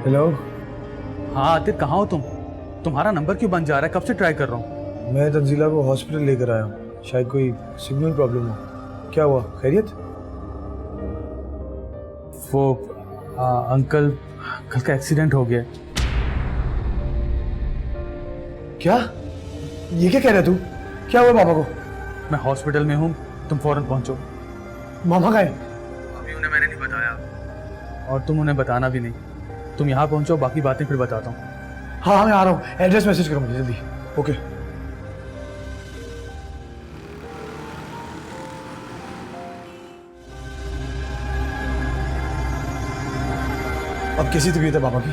Hello. हाँ आतिफ, कहाँ हो तुम? तुम्हारा नंबर क्यों बंद जा रहा है? कब से ट्राई कर रहा हूँ। मैं तंजीला को हॉस्पिटल लेकर आया हूँ, शायद कोई सिग्नल प्रॉब्लम हो। क्या हुआ, खैरियत? वो अंकल का एक्सीडेंट हो गया। क्या? ये क्या कह रहा है तू? क्या हुआ पापा को? मैं हॉस्पिटल में हूँ, तुम फौरन पहुँचो। मामा का है? अभी उन्हें मैंने नहीं बताया और तुम उन्हें बताना भी नहीं। तुम यहाँ पहुँचो, बाकी बातें फिर बताता हूँ। हाँ मैं आ रहा हूँ, एड्रेस मैसेज करो मुझे जल्दी। ओके। अब कैसी तबीयत है पापा की?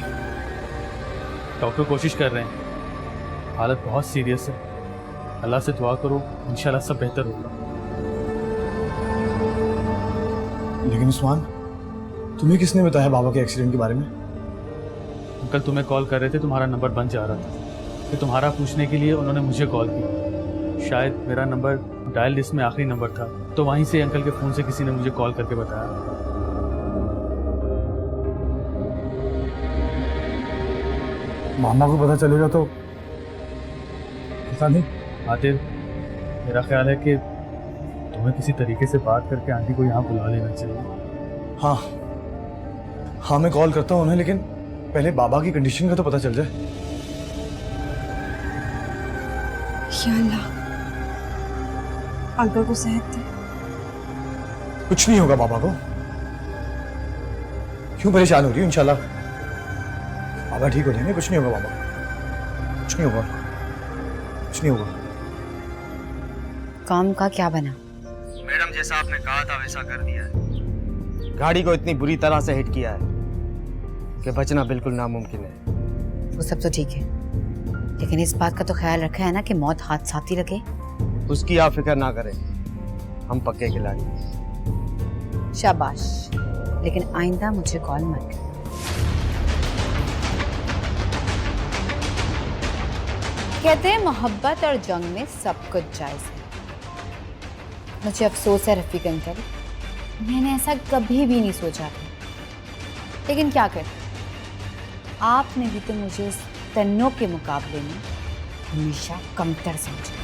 डॉक्टर कोशिश कर रहे हैं, हालत बहुत सीरियस है। अल्लाह से दुआ करो, इंशाल्लाह सब बेहतर होगा। लेकिन उस्मान, तुम्हें किसने बताया बाबा के एक्सीडेंट के बारे में? अंकल तुम्हें कॉल कर रहे थे, तुम्हारा नंबर बंद जा रहा था। फिर तुम्हारा पूछने के लिए उन्होंने मुझे कॉल की। शायद मेरा नंबर डायल लिस्ट में आखिरी नंबर था, तो वहीं से अंकल के फ़ोन से किसी ने मुझे कॉल करके बताया। मामा को पता चलेगा तो पता नहीं। आतिफ, मेरा ख्याल है कि तुम्हें किसी तरीके से बात करके आंटी को यहाँ बुला लेना चाहिए। हाँ हाँ, मैं कॉल करता हूँ उन्हें, लेकिन पहले बाबा की कंडीशन का तो पता चल जाए। या अल्लाह, अंकल को सेहत दे। कुछ नहीं होगा बाबा को। क्यों परेशान हो रही हो? इंशाल्लाह बाबा ठीक हो जाएंगे, कुछ नहीं होगा बाबा, कुछ नहीं होगा, कुछ नहीं होगा। काम का क्या बना? मैडम, जैसा आपने कहा था वैसा कर दिया है। गाड़ी को इतनी बुरी तरह से हिट किया है कि बचना बिल्कुल नामुमकिन है। वो सब तो ठीक है, लेकिन इस बात का तो ख्याल रखा है ना कि मौत हाथ साथ ही लगे। उसकी आप फिक्र ना करें, हम पक्के खिलाड़ी हैं। शाबाश, लेकिन आइंदा मुझे कॉल मत कर। कहते हैं मोहब्बत और जंग में सब कुछ जायज है। मुझे अफसोस है रफीक अंकल, मैंने ऐसा कभी भी नहीं सोचा था, लेकिन क्या करें, आपने भी तो मुझे इस तन्नों के मुकाबले में हमेशा कमतर समझा।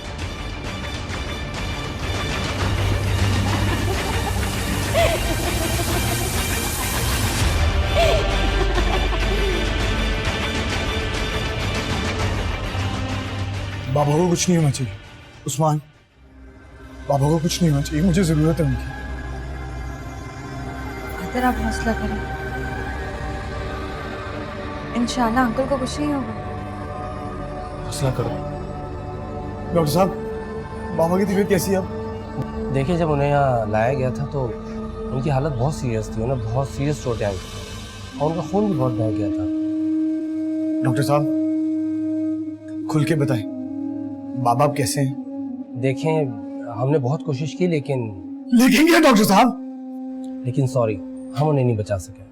बाबा को कुछ नहीं होना चाहिए उस्मान, बाबा को कुछ नहीं होना चाहिए, मुझे जरूरत है उनकी। अगर आप हौसला करें, इंशाल्लाह अंकल को कुछ नहीं होगा। हौसला करो। डॉक्टर साहब, बाबा की तबीयत कैसी है अब? देखिए, जब उन्हें यहाँ लाया गया था तो उनकी हालत बहुत सीरियस थी, उन्हें बहुत सीरियस चोटें आई थी और उनका खून भी बहुत बह गया था। डॉक्टर साहब खुल के बताएं, बाबा अब कैसे हैं? देखें, हमने बहुत कोशिश की लेकिन क्या डॉक्टर साहब? सॉरी, हम उन्हें नहीं बचा सके।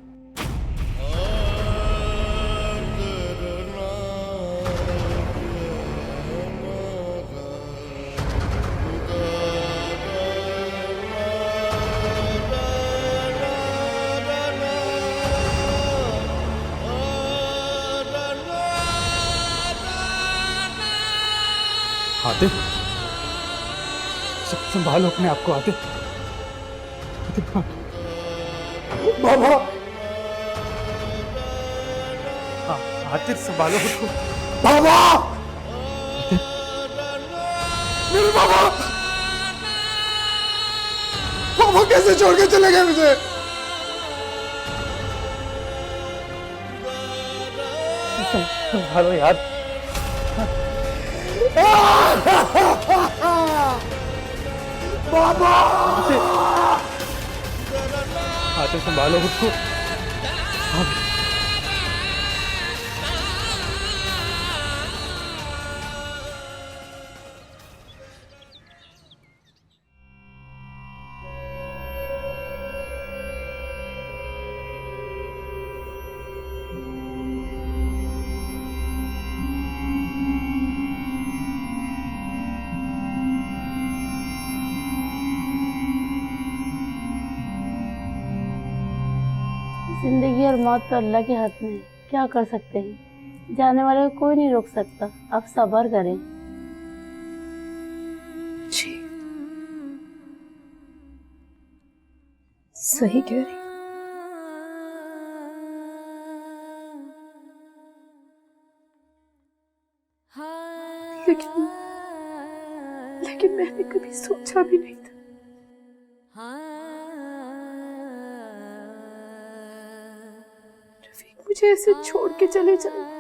आतिफ, संभालो अपने आप को आतिफ। बाबा, हाँ आतिफ, संभालो खुद को। बाबा, मेरे बाबा, बाबा कैसे छोड़ के चले गए मुझे? संभालो यार। बाबा, आतिफ संभालो खुद को। जिंदगी और मौत तो अल्लाह के हाथ में है। क्या कर सकते हैं, जाने वाले को कोई नहीं रोक सकता। आप सब्र करें। जी सही कह रही। लेकिन मैंने कभी सोचा भी नहीं था रफीक मुझे ऐसे छोड़ के चले जाए।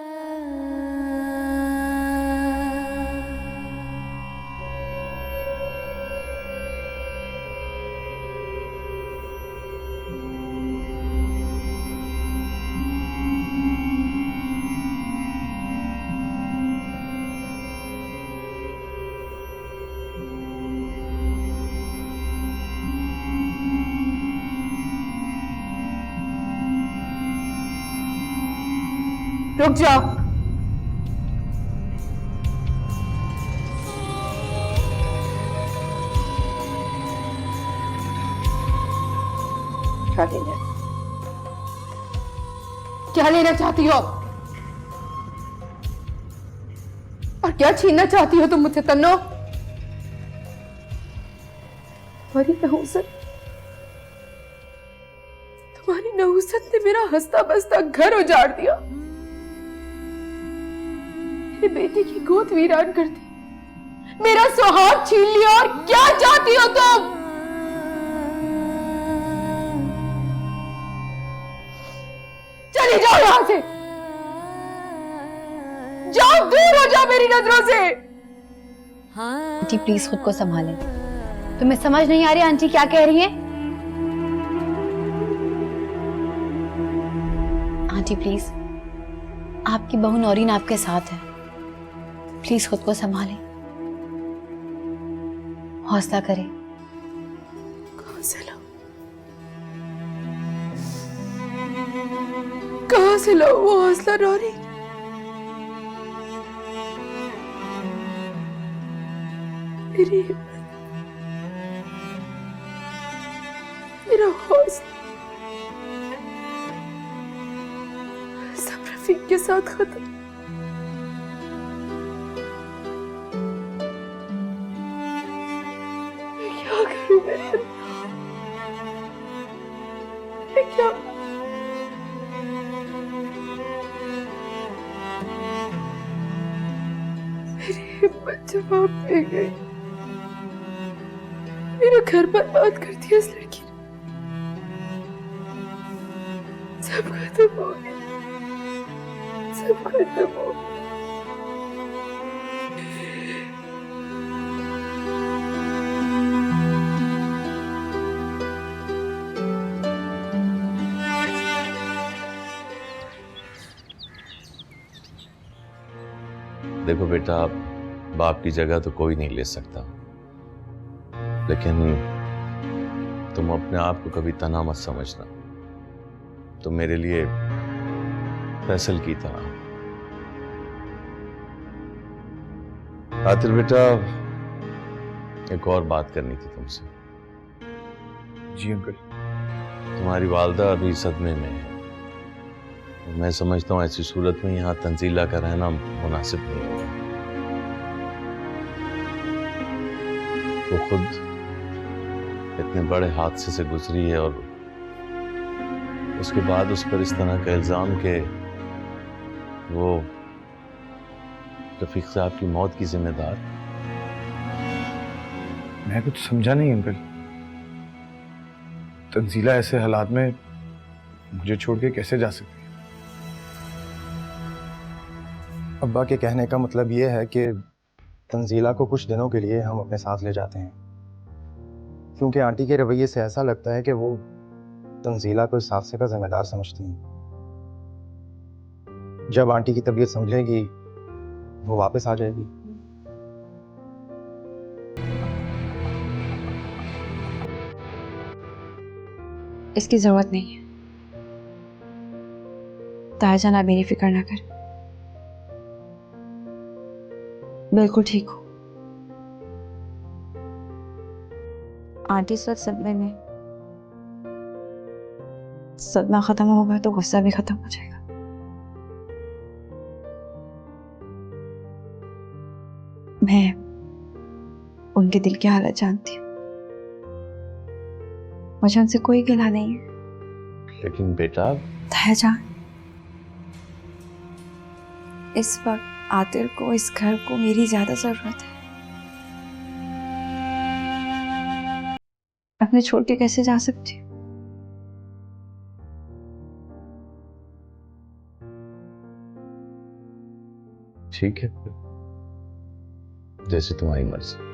रुक जाओ। क्या लेना चाहती हो और क्या छीनना चाहती हो तुम मुझसे तन्नो? तुम्हारी नहुसत ने मेरा हंसता बसता घर उजाड़ दिया, मेरी बेटी की गोद वीरान कर दी, मेरा सुहाग छीन लिया। और क्या चाहती हो तुम? चली जाओ यहां से, जाओ, दूर हो जाओ मेरी नजरों से। आंटी प्लीज खुद को संभालें। तुम्हें समझ नहीं आ रही आंटी क्या कह रही है? आंटी प्लीज, आपकी बहू नौरीन आपके साथ है, प्लीज खुद को संभालें, हौसला करें। कहां से लाऊं वो हौसला नौरी? मेरी हिम्मत, मेरा हौसला सब रफीक के साथ खत्म। मैं क्या करूं? मैं क्या? मेरी हिम्मत जवाब दे गई। मेरा घर बर्बाद कर दिया इस लड़की ने। सब खत्म हो गया, सब खत्म हो गया। देखो बेटा, बाप की जगह तो कोई नहीं ले सकता, लेकिन तुम अपने आप को कभी तना मत समझना। तुम मेरे लिए फैसल की तरह। आतिर बेटा, एक और बात करनी थी तुमसे। जी अंकल। तुम्हारी वालदा अभी सदमे में है। मैं समझता हूँ ऐसी सूरत में यहाँ तंजीला का रहना मुनासिब नहीं होगा। वो खुद इतने बड़े हादसे से गुजरी है और उसके बाद उस पर इस तरह का इल्जाम के वो रफीक साहब की मौत की जिम्मेदार। मैं कुछ समझा नहीं अंकल। तंजीला ऐसे हालात में मुझे छोड़ के कैसे जा सकती? अब्बा के कहने का मतलब ये है कि तंजीला को कुछ दिनों के लिए हम अपने साथ ले जाते हैं, क्योंकि आंटी के रवैये से ऐसा लगता है कि वो तंजीला को इस हादसे का जिम्मेदार समझती हैं। जब आंटी की तबीयत संभलेगी वो वापस आ जाएगी। इसकी जरूरत नहीं है। तायजान, आप मेरी फिक्र ना कर, बिल्कुल ठीक हो। आंटी इस वक्त सदमे में, सदमा खत्म होगा तो गुस्सा भी खत्म हो जाएगा। उनके दिल की हालत जानती हूँ। मुझे उनसे कोई गिला नहीं है। लेकिन बेटा, जान, इस वक्त आतिर को, इस घर को मेरी ज्यादा जरूरत है। अपने छोड़ के कैसे जा सकती हूँ? ठीक है, जैसे तुम्हारी मर्जी।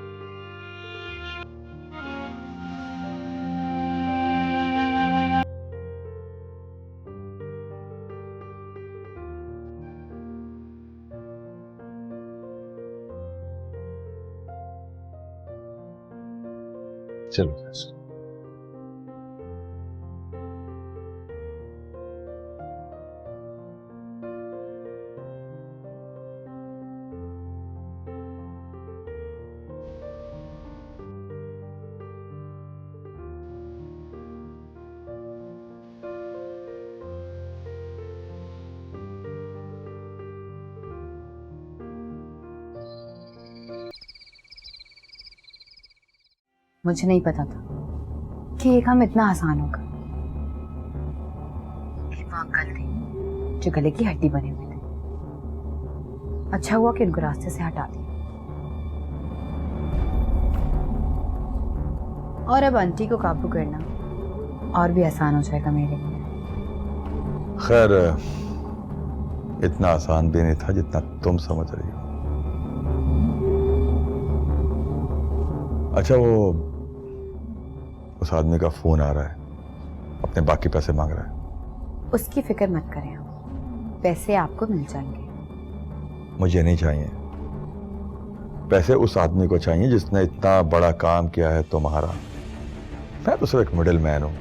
चलो फैसला। मुझे नहीं पता था कि ये काम इतना आसान होगा। ये वो अंकल थे जो गले की हड्डी बने हुए थे। अच्छा हुआ कि उनको रास्ते से हटा दिया। और अब आंटी को काबू करना और भी आसान हो जाएगा मेरे लिए। खैर, इतना आसान भी नहीं था जितना तुम समझ रही हो। अच्छा, वो उस आदमी का फोन आ रहा है, अपने बाकी पैसे मांग रहा है। उसकी फिक्र मत करें आप, पैसे आपको मिल जाएंगे। मुझे नहीं चाहिए पैसे, उस आदमी को चाहिए जिसने इतना बड़ा काम किया है तुम्हारा। मैं तो सिर्फ एक मिडिल मैन हूं,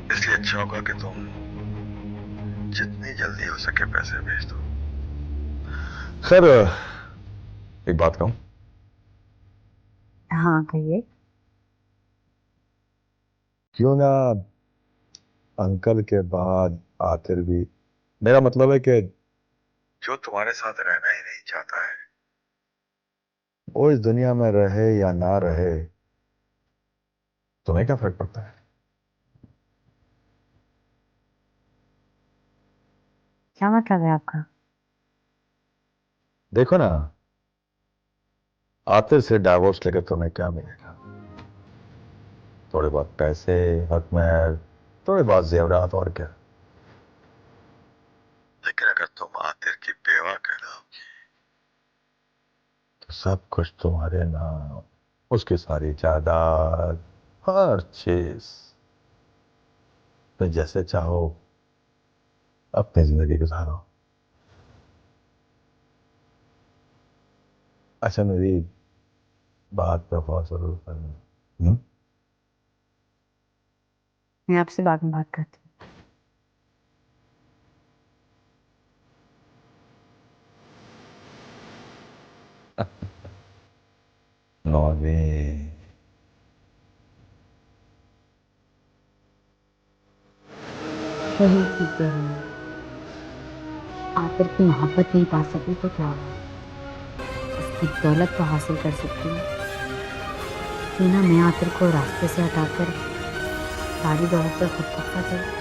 इसलिए अच्छा होगा कि तुम जितनी जल्दी हो सके पैसे भेज दो। खैर, एक बात कहूं? हाँ कहिए। क्यों ना अंकल के बाद आतिर भी, मेरा मतलब है कि जो तुम्हारे साथ रहना ही नहीं चाहता है वो इस दुनिया में रहे या ना रहे, तुम्हें क्या फर्क पड़ता है? क्या मतलब है आपका? देखो ना, आतिर से डाइवोर्स लेकर तुम्हें क्या मिलेगा? थोड़े बहुत पैसे, हक महर, थोड़े बहुत जेवरात, और क्या। लेकिन अगर तुम आतिर की बेवा कहलाओगी तो सब कुछ तुम्हारे नाम, उसकी सारी जायदाद, हर चीज। तो जैसे चाहो अपनी जिंदगी गुजारो। अच्छा, मेरी बात पे गौर जरूर करना। मैं आपसे बाद में बात करती हूँ। नौवी, वही ठीक है। आतिर की मोहब्बत नहीं पा सकी तो क्या हुआ? उसकी दौलत तो हासिल कर सकती हूँ। क्यों ना मैं आतिर को रास्ते से हटाकर सारी दौलत पर खुद कब्जा करूं।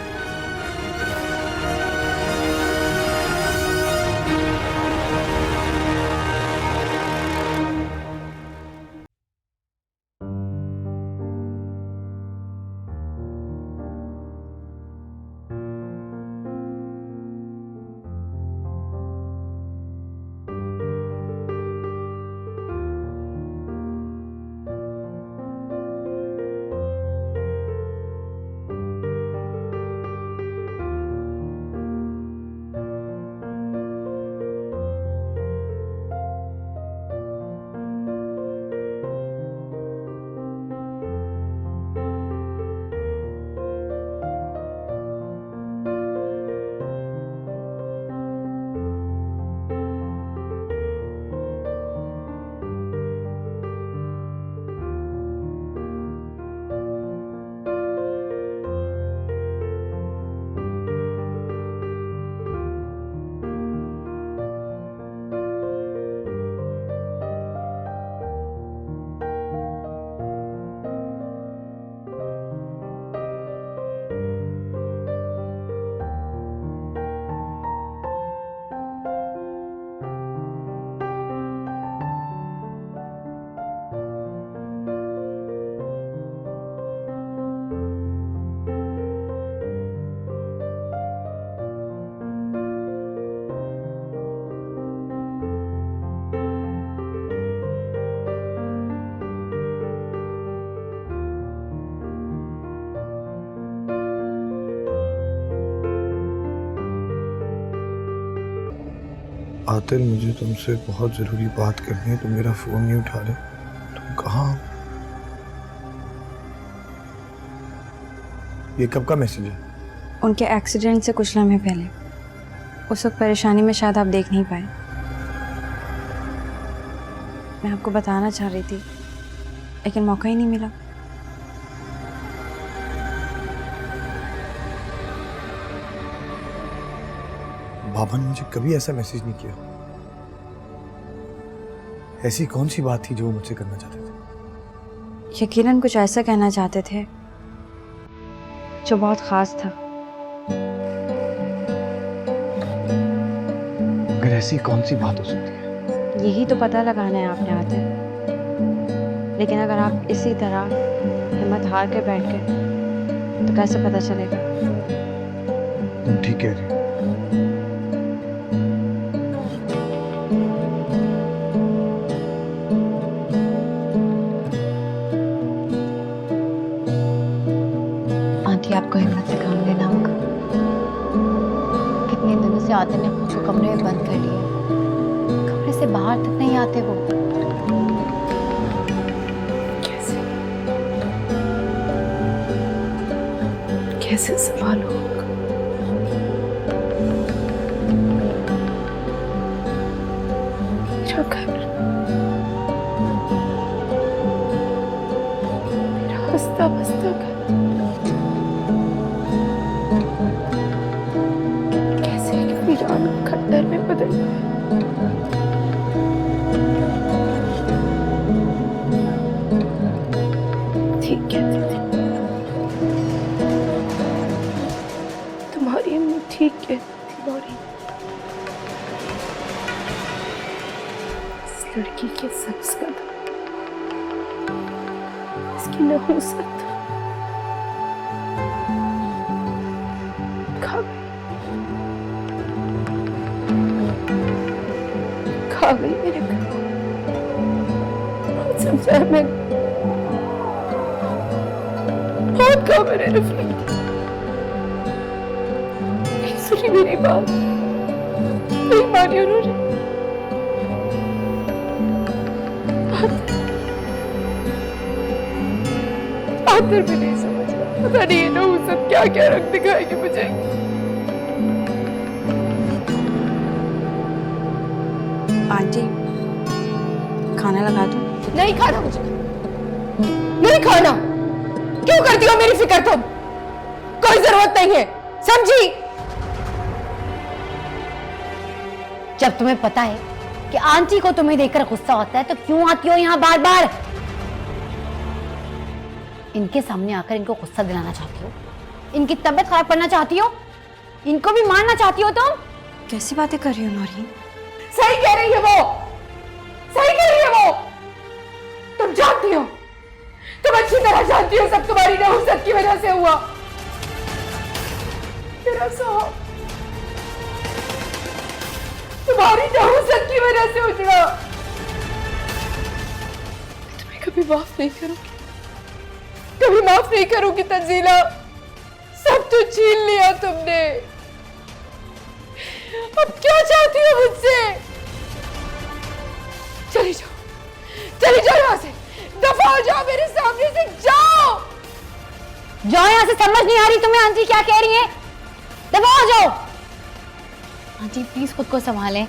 कातिल, मुझे तुमसे बहुत ज़रूरी बात करनी है। तुम मेरा फ़ोन नहीं उठा रहे। तुम कहाँ हो? ये कब का मैसेज है? उनके एक्सीडेंट से कुछ लम्हे पहले। उस वक्त परेशानी में शायद आप देख नहीं पाए। मैं आपको बताना चाह रही थी लेकिन मौका ही नहीं मिला। बाबा ने मुझे कभी ऐसा मैसेज नहीं किया। ऐसी कौन सी बात थी जो वो मुझसे करना चाहते थे? यकीनन कुछ ऐसा कहना चाहते थे जो बहुत खास था। अगर ऐसी कौन सी बात हो सकती है? यही तो पता लगाना है आपने आते। लेकिन अगर आप इसी तरह हिम्मत हार के बैठ गए तो कैसे पता चलेगा? तुम ठीक कह रही हो। आंटी, आपको हिम्मत से काम लेना होगा। कितने दिनों से आते ने खुद को कमरे में बंद कर लिया। कमरे से बाहर तक नहीं आते वो। कैसे संभालो? मेरा घर, मेरा हंसता बसता घर कैसे एक वीरान खंडर में बदल गया। ठीक कहते थे तुम्हारी अम्मी, ठीक कहती थी लॉरी। इस लड़की के सब्ज कदम, इसकी नहुसत खा गई मेरे घर। बहुत समझाया मैंने, बहुत कहा मैंने नफरत, नहीं सुनी मेरी बात, नहीं मानी उन्होंने। आतर भी नहीं समझा। पता नहीं ये नहुसत क्या क्या रंग दिखाएगी मुझे। आंटी, खाना लगा दूं? नहीं खाना मुझे, नहीं खाना। क्यों करती हो मेरी फिक्र तुम? कोई जरूरत नहीं है, समझी? जब तुम्हें पता है कि आंटी को तुम्हें देखकर गुस्सा होता है तो क्यों आती हो यहाँ बार बार? इनके सामने आकर इनको गुस्सा दिलाना चाहती हो, इनकी तबीयत खराब करना चाहती हो, इनको भी मारना चाहती हो तुम? कैसी बातें कर रही हो नौरीन? सही कह रही है वो, सही कह रही है वो। तुम जानती हो, तुम अच्छी तरह जानती हो, सब तुम्हारी नहुसत की वजह से हुआ। मेरा साहब तुम्हारी नहुसत की वजह से उजड़ा। तुम्हें कभी माफ नहीं करूंगी, कभी माफ नहीं करूंगी तंजीला। सब तो छीन लिया तुमने, अब क्या चाहती हो मुझसे? चली जाओ, चली जाओ यहाँ से, दफा हो जाओ मेरे सामने से, जाओ जाओ यहाँ से। समझ नहीं आ रही तुम्हें आंटी क्या कह रही है? दबा हो जाओ। आंटी प्लीज खुद को संभालें।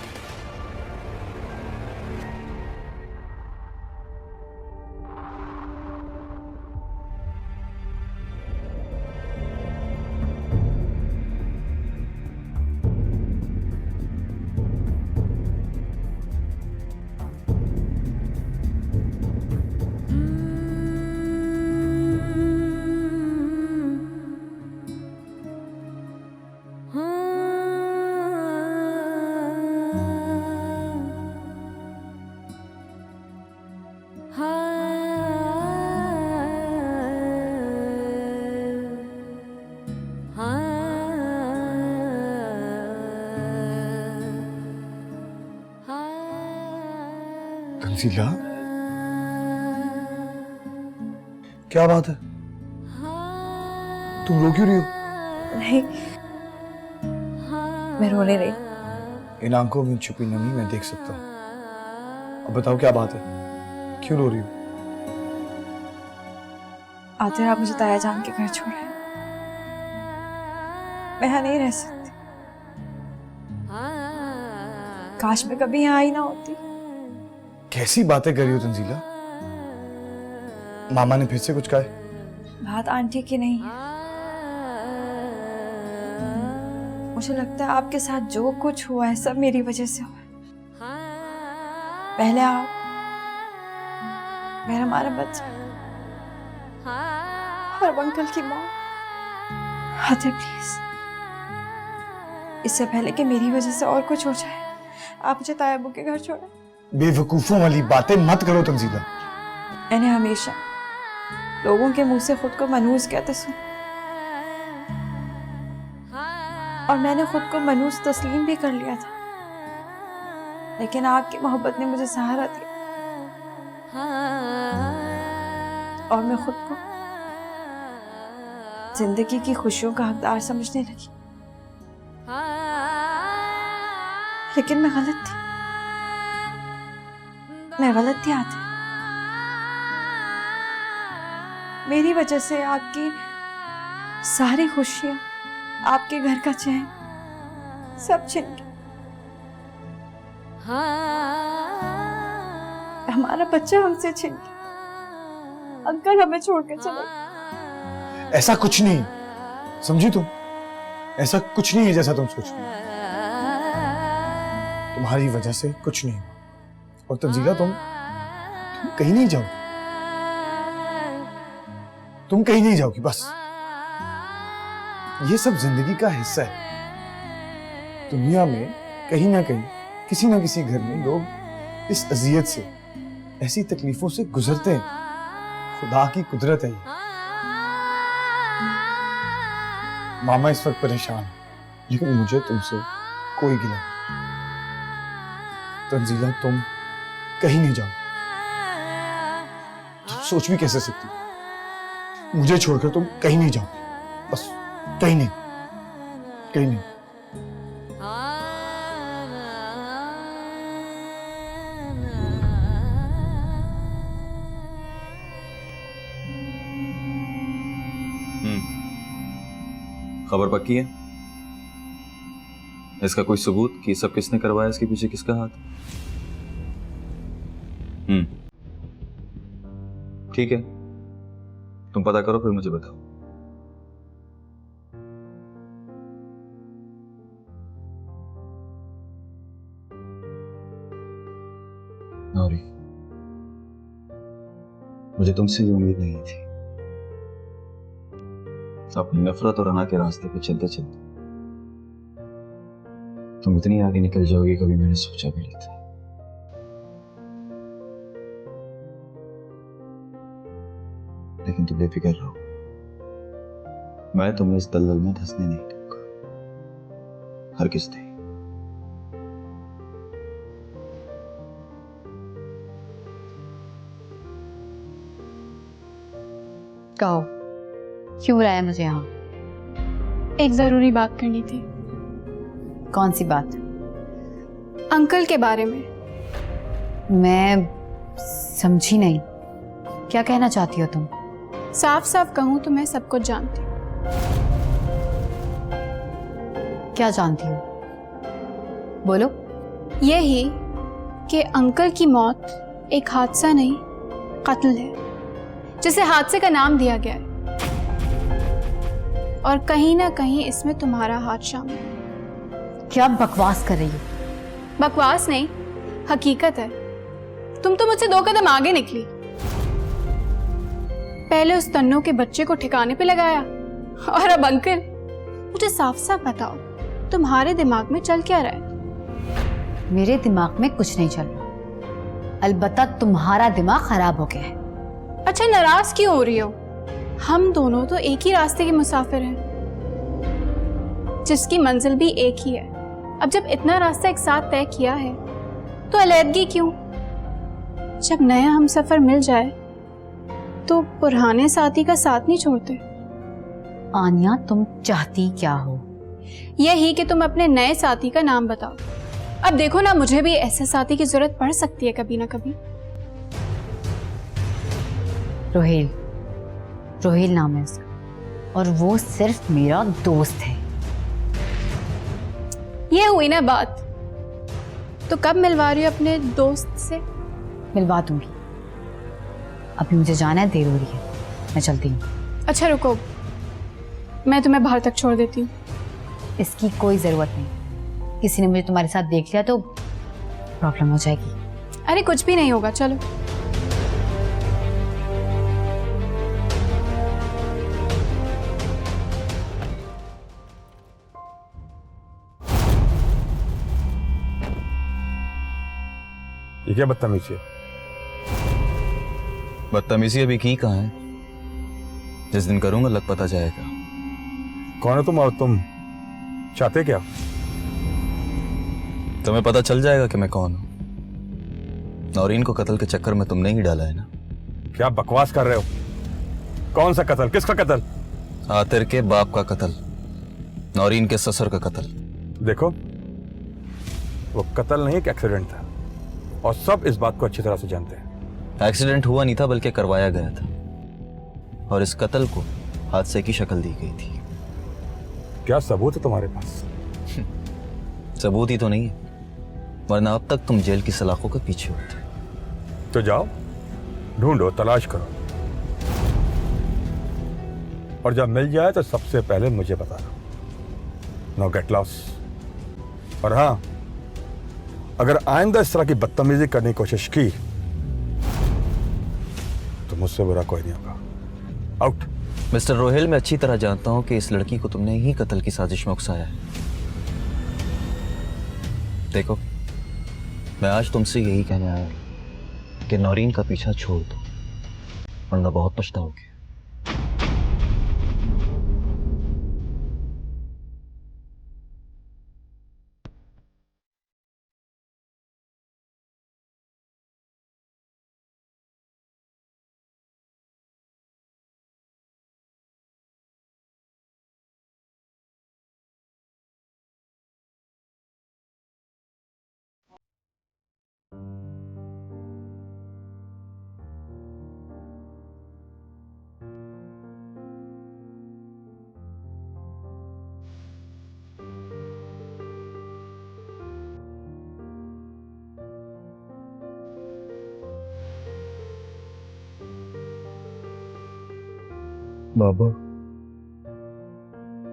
तंजीला, क्या बात है? तुम रो क्यों रही हो? नहीं, मैं रो नहीं रही। इन आंखों में छुपी नमी मैं देख सकता हूँ। अब बताओ क्या बात है, क्यों रो रही हो? आते आप मुझे ताया जान के घर छोड़े, मैं यहाँ नहीं रह सकती। काश मैं कभी यहाँ आई ना होती। कैसी बातें कर रही हो तंजीला? मामा ने फिर से कुछ कहा है? बात आंटी की नहीं है, मुझे लगता है आपके साथ जो कुछ हुआ है सब मेरी वजह से हुआ है। पहले आप, फिर हमारा बच्चा और अब अंकल की मौत। आते प्लीज, इससे पहले कि मेरी वजह से और कुछ हो जाए, आप मुझे तायाबू के घर छोड़े। बेवकूफों वाली बातें मत करो तंजीला। मैंने हमेशा लोगों के मुंह से खुद को मनहूस कहते सुना, और मैंने खुद को मनहूस तस्लीम भी कर लिया था, लेकिन आपकी मोहब्बत ने मुझे सहारा दिया और मैं खुद को जिंदगी की खुशियों का हकदार समझने लगी। लेकिन मैं गलत थी, मैं गलत थी आते। मेरी वजह से आपकी सारी खुशियां, आपके घर का चैन सब छिन गया। हमारा बच्चा हमसे छिन गया, अंकल हमें छोड़ के चले। ऐसा कुछ नहीं, समझी तुम? ऐसा कुछ नहीं है जैसा तुम सोच रही हो। तुम्हारी वजह से कुछ नहीं हुआ। और तंजीला तुम कहीं नहीं जाओगी, तुम कहीं नहीं जाओगी। बस ये सब जिंदगी का हिस्सा है। दुनिया में कहीं ना कहीं, किसी ना किसी घर में लोग इस अजियत से, ऐसी तकलीफों से गुजरते हैं। खुदा की कुदरत है ये। मामा इस वक्त परेशान है, लेकिन मुझे तुमसे कोई गिला नहीं। तंजीला तुम कहीं नहीं जाओ। तुम सोच भी कैसे सकती हो? मुझे छोड़कर तुम कहीं नहीं जाओ। बस कहीं नहीं, कहीं नहीं। खबर पक्की है? इसका कोई सबूत कि सब किसने करवाया, इसके पीछे किसका हाथ? ठीक है, तुम पता करो फिर मुझे बताओ। नौरी, मुझे तुमसे ये उम्मीद नहीं थी। अपनी नफरत और अना के रास्ते पे चलते चलते तुम इतनी आगे निकल जाओगी, कभी मैंने सोचा भी नहीं था। लेकिन तुम बेफिक्र रहो, मैं तुम्हें इस दलदल में धंसने नहीं दूंगा, हरगिज़ नहीं। कहो, क्यों बुलाया मुझे यहाँ? एक जरूरी बात करनी थी। कौन सी बात? अंकल के बारे में। मैं समझी नहीं, क्या कहना चाहती हो तुम? साफ साफ कहूँ तो मैं सब कुछ जानती हूँ। क्या जानती हो? बोलो। यही कि अंकल की मौत एक हादसा नहीं, कत्ल है, जिसे हादसे का नाम दिया गया है, और कहीं ना कहीं इसमें तुम्हारा हाथ शामिल है। क्या बकवास कर रही हो? बकवास नहीं, हकीकत है। तुम तो मुझसे 2 कदम आगे निकली। पहले उस तन्नों के बच्चे को ठिकाने पे लगाया, और अब अंकल। मुझे साफ साफ बताओ, तुम्हारे दिमाग में चल क्या रहा है? मेरे दिमाग में कुछ नहीं चल रहा, अलबत्ता तुम्हारा दिमाग खराब हो गया है। अच्छा, नाराज क्यों हो रही हो? हम दोनों तो एक ही रास्ते के मुसाफिर हैं, जिसकी मंजिल भी एक ही है। अब जब इतना रास्ता एक साथ तय किया है, तो अलहदगी क्यों? जब नया हम सफर मिल जाए तो पुराने साथी का साथ नहीं छोड़ते। आनिया, तुम चाहती क्या हो? यही कि तुम अपने नए साथी का नाम बताओ। अब देखो ना, मुझे भी ऐसे साथी की जरूरत पड़ सकती है कभी ना कभी। रोहिल, रोहिल नाम है उसका, और वो सिर्फ मेरा दोस्त है। ये हुई ना बात। तो कब मिलवा रही हो अपने दोस्त से? मिलवा दूंगी, अभी मुझे जाना है, देर हो रही है, मैं चलती हूँ। अच्छा रुको, मैं तुम्हें बाहर तक छोड़ देती हूँ। इसकी कोई जरूरत नहीं, किसी ने मुझे तुम्हारे साथ देख लिया तो प्रॉब्लम हो जाएगी। अरे कुछ भी नहीं होगा, चलो। ये क्या बदतमीजी है? बदतमीजी अभी की कहाँ है? जिस दिन करूंगा लग पता जाएगा। कौन है तुम और तुम चाहते क्या? तुम्हें पता चल जाएगा कि मैं कौन हूं। नौरीन को कत्ल के चक्कर में तुमने ही डाला है ना? क्या बकवास कर रहे हो? कौन सा कत्ल? किसका कत्ल? आतिर के बाप का कत्ल, नौरीन के ससुर का कत्ल। देखो, वो कत्ल नहीं, एक एक्सीडेंट था, और सब इस बात को अच्छी तरह से जानते हैं। एक्सीडेंट हुआ नहीं था, बल्कि करवाया गया था, और इस कत्ल को हादसे की शक्ल दी गई थी। क्या सबूत है तुम्हारे पास? सबूत ही तो नहीं है, वरना अब तक तुम जेल की सलाखों के पीछे होते। तो जाओ, ढूंढो, तलाश करो, और जब मिल जाए तो सबसे पहले मुझे बताना। Know get loss. और हाँ, अगर आइंदा इस तरह की बदतमीजी करने की कोशिश की तो मुझसे बुरा कोई नहीं होगा। आउट। मिस्टर रोहिल, मैं अच्छी तरह जानता हूं कि इस लड़की को तुमने ही कत्ल की साजिश में उकसाया है। देखो, मैं आज तुमसे यही कहने आया हूं कि नौरीन का पीछा छोड़ दो, वरना बहुत पछताओगे। बाबा,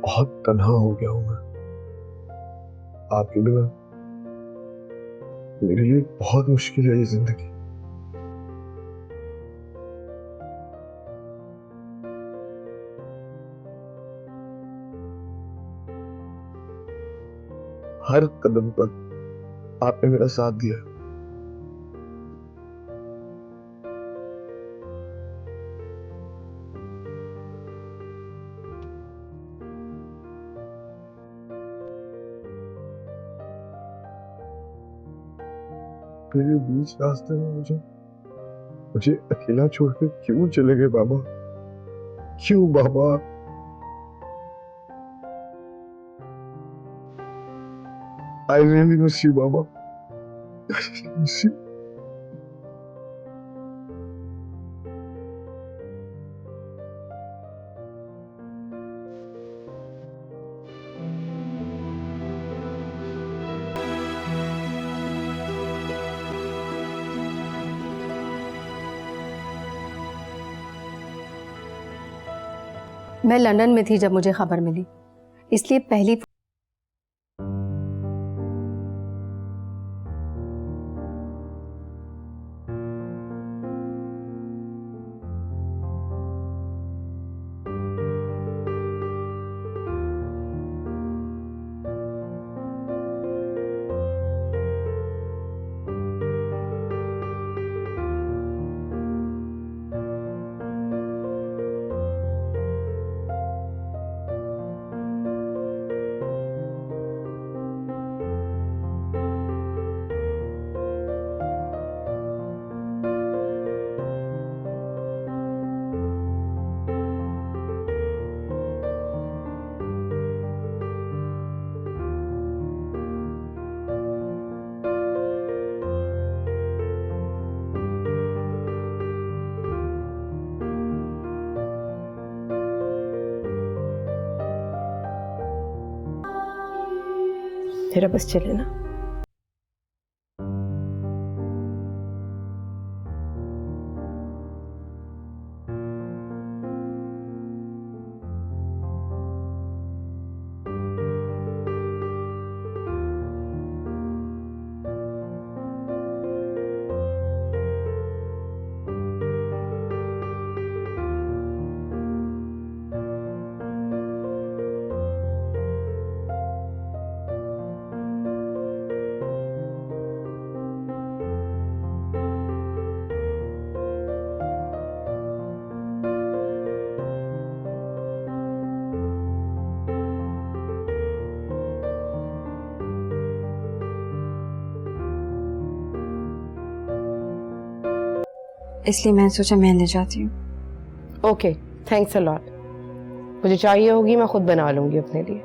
बहुत तन्हा हो गया हूं मैं। आपके बिना मेरे लिए बहुत मुश्किल है ये जिंदगी। हर कदम पर आपने मेरा साथ दिया। मेरे बीच रास्ते में मुझे अकेला छोड़कर क्यों चले गए बाबा? क्यों बाबा? I really miss you, Baba. I really miss you। मैं लंदन में थी जब मुझे खबर मिली, इसलिए पहली जरा बस चले ना। इसलिए मैंने सोचा मैं ले जाती हूँ। Okay, thanks a lot. मुझे चाहिए होगी मैं खुद बना लूंगी अपने लिए।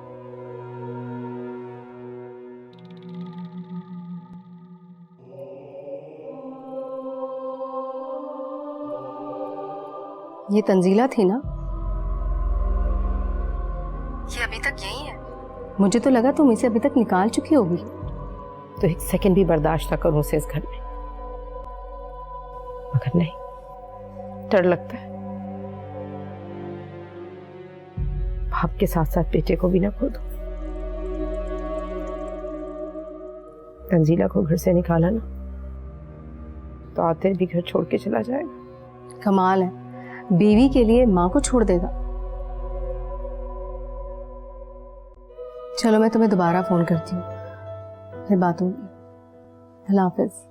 ये तंजीला थी ना? ये अभी तक यही है। मुझे तो लगा तुम इसे अभी तक निकाल चुकी होगी। तो एक सेकंड भी बर्दाश्त ना करूं उसे इस घर में, मगर नहीं, डर लगता है बाप के साथ साथ बेटे को भी ना खो दो। तंजीला को घर से निकाला ना तो आते भी घर छोड़ के चला जाएगा। कमाल है, बीवी के लिए माँ को छोड़ देगा। चलो मैं तुम्हें दोबारा फोन करती हूँ, फिर बात होगी। अल्लाह हाफिज।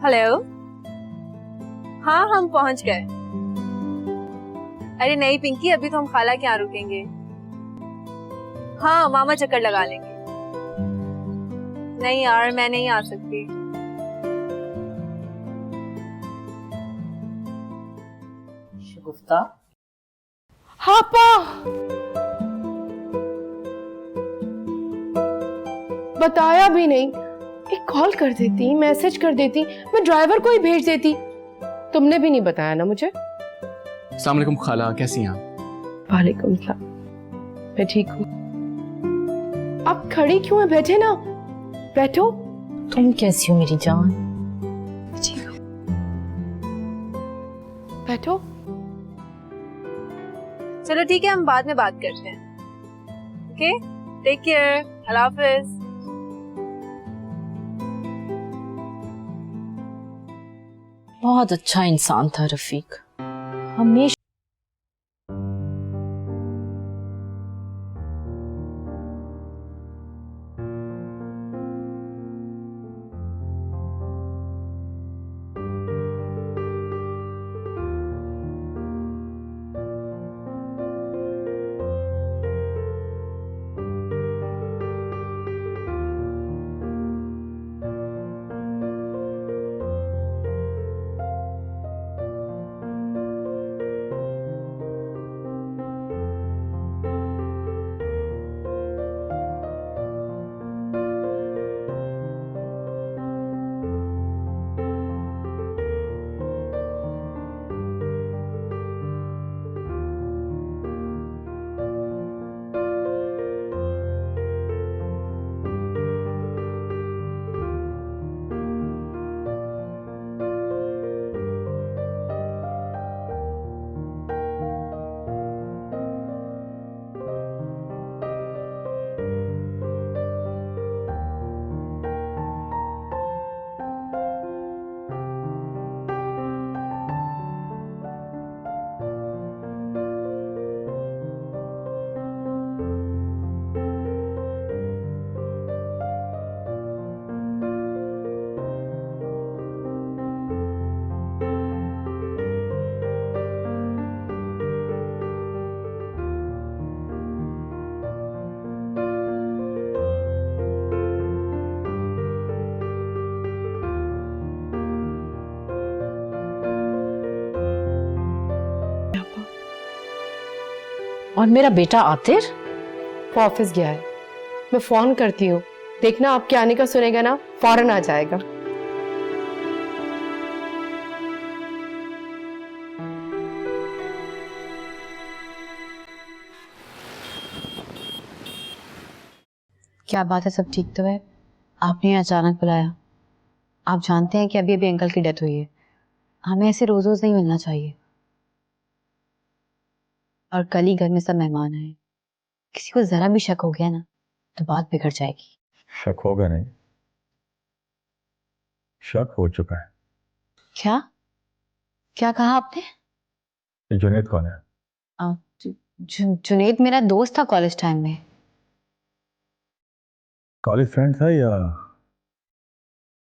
हेलो, हाँ हम पहुंच गए। अरे नहीं पिंकी, अभी तो हम खाला के यहाँ रुकेंगे। हाँ मामा चक्कर लगा लेंगे। नहीं यार मैं नहीं आ सकती। शगुफ्ता। हाँ पा, बताया भी नहीं। एक कॉल कर देती, मैसेज कर देती, मैं ड्राइवर को ही भेज देती। तुमने भी नहीं बताया ना मुझे। अस्सलाम वालेकुम खाला, कैसी हैं आप? वालेकुम सलाम, मैं ठीक हूँ। आप खड़ी क्यों है? बैठे ना, बैठो। तुम कैसी हो मेरी जान? ठीक हो, बैठो। चलो ठीक है, हम बाद में बात करते हैं। ओके, टेक केयर, अल्लाह हाफिज। बहुत अच्छा इंसान था रफीक, हमेशा। और मेरा बेटा आतिर? वो ऑफिस गया है, मैं फोन करती हूँ, देखना आपके आने का सुनेगा ना, फौरन आ जाएगा। क्या बात है, सब ठीक तो है? आपने अचानक बुलाया। आप जानते हैं कि अभी अभी अंकल की डेथ हुई है। हमें ऐसे रोज रोज नहीं मिलना चाहिए। और कल ही घर में सब मेहमान आए, किसी को जरा भी शक हो गया ना तो बात बिगड़ जाएगी। शक होगा नहीं, शक हो चुका है। क्या क्या कहा आपने? ये जुनेद कौन है? जुनेद मेरा दोस्त था कॉलेज टाइम में। कॉलेज फ्रेंड था या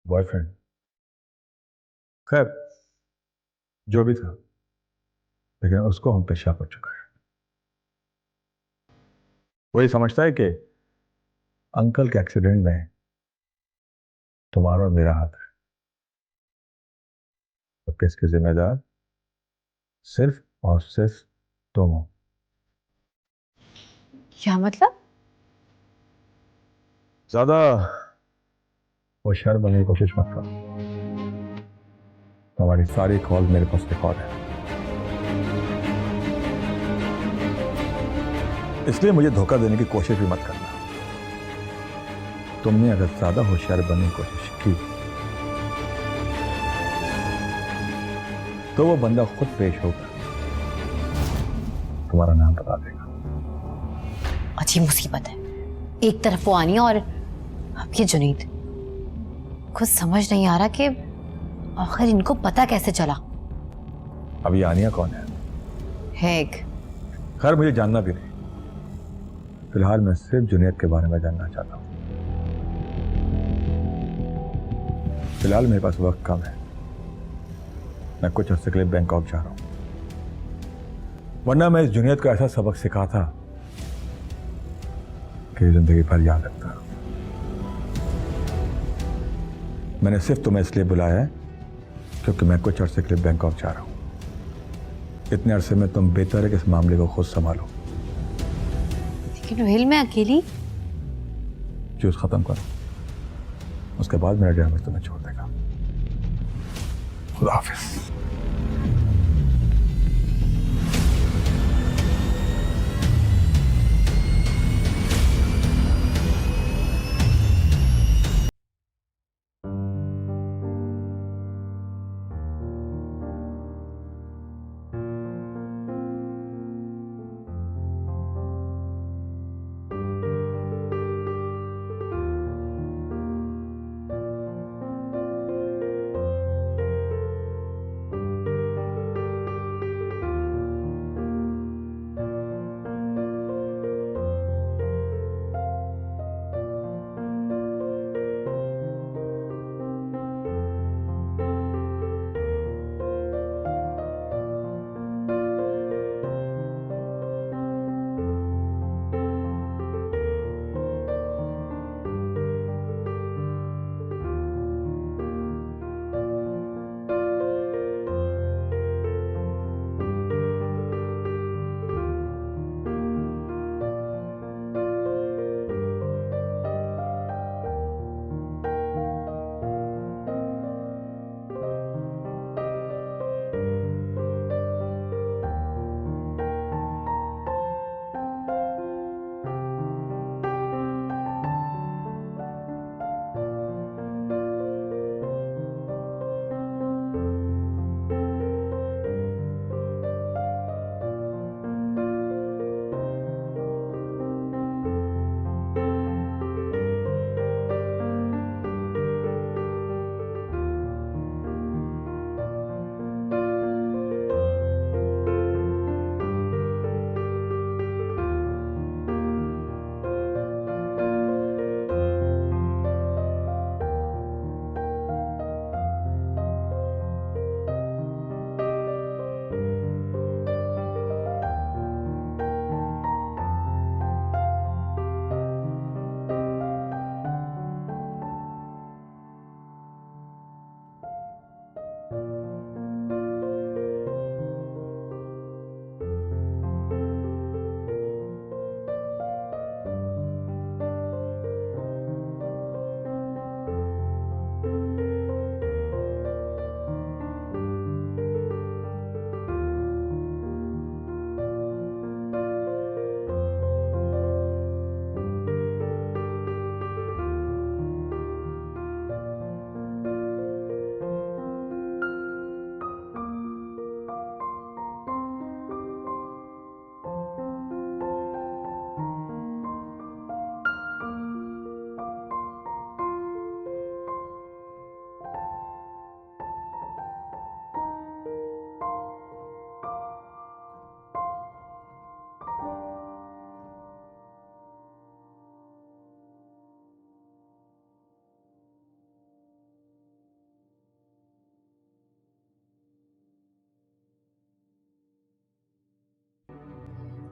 बॉयफ्रेंड? खैर जो भी था, लेकिन उसको हम पे शक हो चुका है। वही समझता है कि अंकल के एक्सीडेंट में तुम्हारा और मेरा हाथ है, तो किसके जिम्मेदार सिर्फ और सिर्फ तुम हो। क्या मतलब? ज्यादा होशियार बनने की कोशिश मत करो। तुम्हारी सारी कॉल मेरे पास रिकॉर्ड है, इसलिए मुझे धोखा देने की कोशिश भी मत करना। तुमने अगर ज्यादा होशियार बनने की कोशिश की तो वो बंदा खुद पेश होकर तुम्हारा नाम बता देगा। अच्छी मुसीबत है, एक तरफ वो आनी और अब ये जुनीद। कुछ समझ नहीं आ रहा कि आखिर इनको पता कैसे चला। अब ये आनिया कौन है? हैग। खैर मुझे जानना भी नहीं, फिलहाल मैं सिर्फ जुनेद के बारे में जानना चाहता हूँ। फिलहाल मेरे पास वक्त कम है, मैं कुछ अर्से के लिए बैंकॉक जा रहा हूँ, वरना मैं इस जुनेद को ऐसा सबक सिखा था कि जिंदगी भर याद रखता। मैंने सिर्फ तुम्हें इसलिए बुलाया है क्योंकि मैं कुछ अर्से के लिए बैंकॉक जा रहा हूँ। इतने अरसे में तुम बेहतर है कि इस मामले को खुद संभालो। लेकिन वेल मैं अकेली। जूस खत्म करो, उसके बाद मेरा ड्राइवर तुम्हें छोड़ देगा। खुदा हाफिज।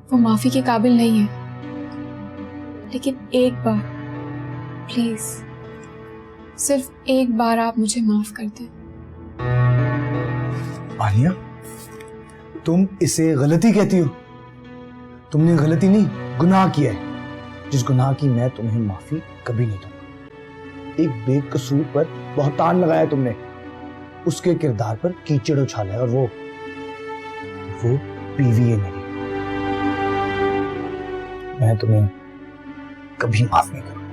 वो माफी के काबिल नहीं है, लेकिन एक बार प्लीज, सिर्फ एक बार आप मुझे माफ कर दें। आलिया, तुम इसे गलती कहती हो? तुमने गलती नहीं, गुनाह किया है, जिस गुनाह की मैं तुम्हें माफी कभी नहीं दूंगा। एक बेकसूर पर बहतान लगाया तुमने, उसके किरदार पर कीचड़ उछाला है, और वो बीवी है मेरी। मैं तुम्हें कभी माफ नहीं करूंगा।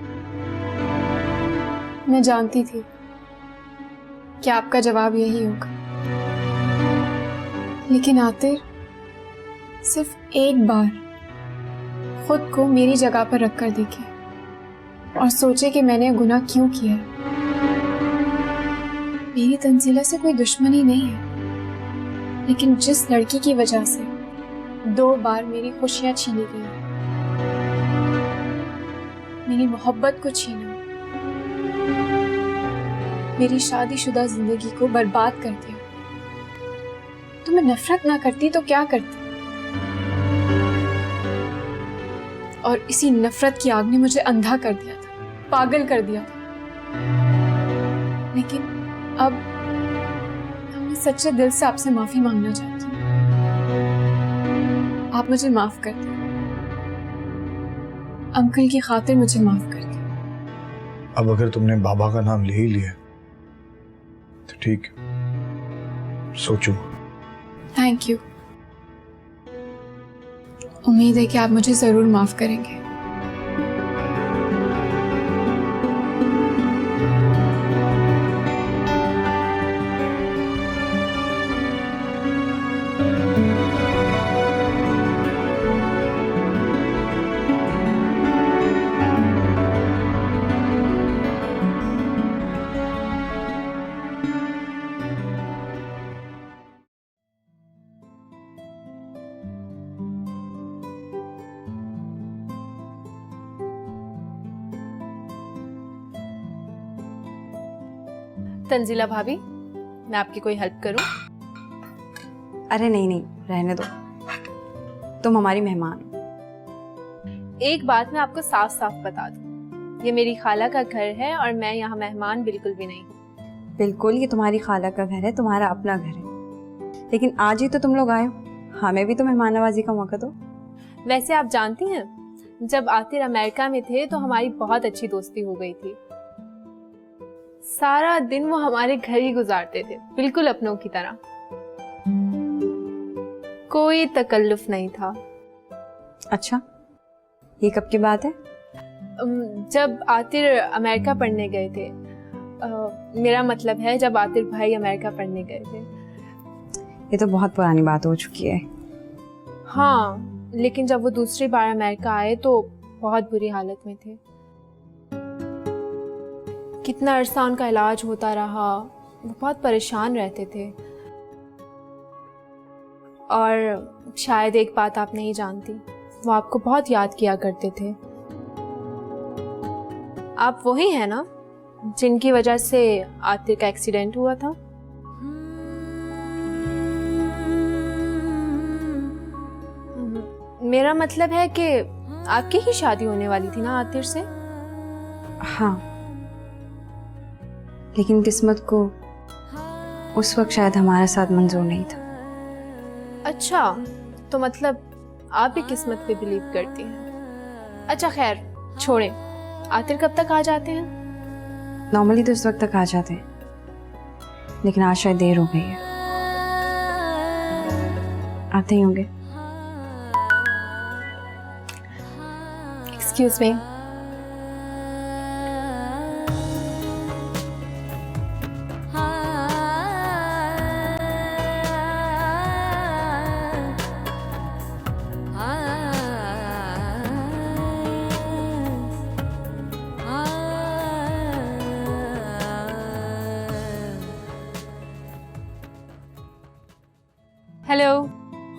मैं जानती थी कि आपका जवाब यही होगा, लेकिन आतिर, सिर्फ एक बार खुद को मेरी जगह पर रखकर देखे और सोचे कि मैंने गुनाह क्यों किया है। मेरी तंजीला से कोई दुश्मनी नहीं है, लेकिन जिस लड़की की वजह से 2 बार मेरी खुशियां छीनी गई, मेरी मोहब्बत को छीना, मेरी शादीशुदा जिंदगी को बर्बाद कर दिया, तो मैं नफरत ना करती तो क्या करती? और इसी नफरत की आग ने मुझे अंधा कर दिया था, पागल कर दिया था। लेकिन अब मैं सच्चे दिल से आपसे माफी मांगना चाहती हूँ। आप मुझे माफ कर दें, अंकल की खातिर मुझे माफ कर दें। अब अगर तुमने बाबा का नाम ले ही लिया तो ठीक, सोचो। Thank you. उम्मीद है कि आप मुझे जरूर माफ करेंगे। तंजीला भाभी, मैं आपकी कोई हेल्प करूं? अरे नहीं नहीं, रहने दो, तुम हमारी मेहमान हो। एक बात मैं आपको साफ साफ बता दूं, ये मेरी खाला का घर है और मैं यहाँ मेहमान बिल्कुल भी नहीं हूँ। बिल्कुल, ये तुम्हारी खाला का घर है, तुम्हारा अपना घर है, लेकिन आज ही तो तुम लोग आए हो, हमें भी तो मेहमान नवाजी का मौका दो। वैसे आप जानती हैं, जब आतिर अमेरिका में थे तो हमारी बहुत अच्छी दोस्ती हो गई थी। सारा दिन वो हमारे घर ही गुजारते थे, बिल्कुल अपनों की तरह, कोई तकल्लुफ नहीं था। अच्छा, ये कब की बात है? जब आतिर अमेरिका पढ़ने गए थे। मेरा मतलब है जब आतिर भाई अमेरिका पढ़ने गए थे। ये तो बहुत पुरानी बात हो चुकी है। हाँ, लेकिन जब वो दूसरी बार अमेरिका आए तो बहुत बुरी हालत में थे। कितना अरसा उनका इलाज होता रहा, वो बहुत परेशान रहते थे। और शायद एक बात आप नहीं जानती, वो आपको बहुत याद किया करते थे। आप वही हैं ना जिनकी वजह से आतिर का एक्सीडेंट हुआ था? मेरा मतलब है कि आपकी ही शादी होने वाली थी ना आतिर से? हाँ, लेकिन किस्मत को उस वक्त शायद हमारा साथ मंजूर नहीं था। अच्छा, तो मतलब आप भी किस्मत पे बिलीव करती हैं। अच्छा खैर छोड़ें, आतिर कब तक आ जाते हैं? नॉर्मली तो इस वक्त तक आ जाते हैं, लेकिन आज शायद देर हो गई है। आते ही होंगे। Excuse me. हेलो।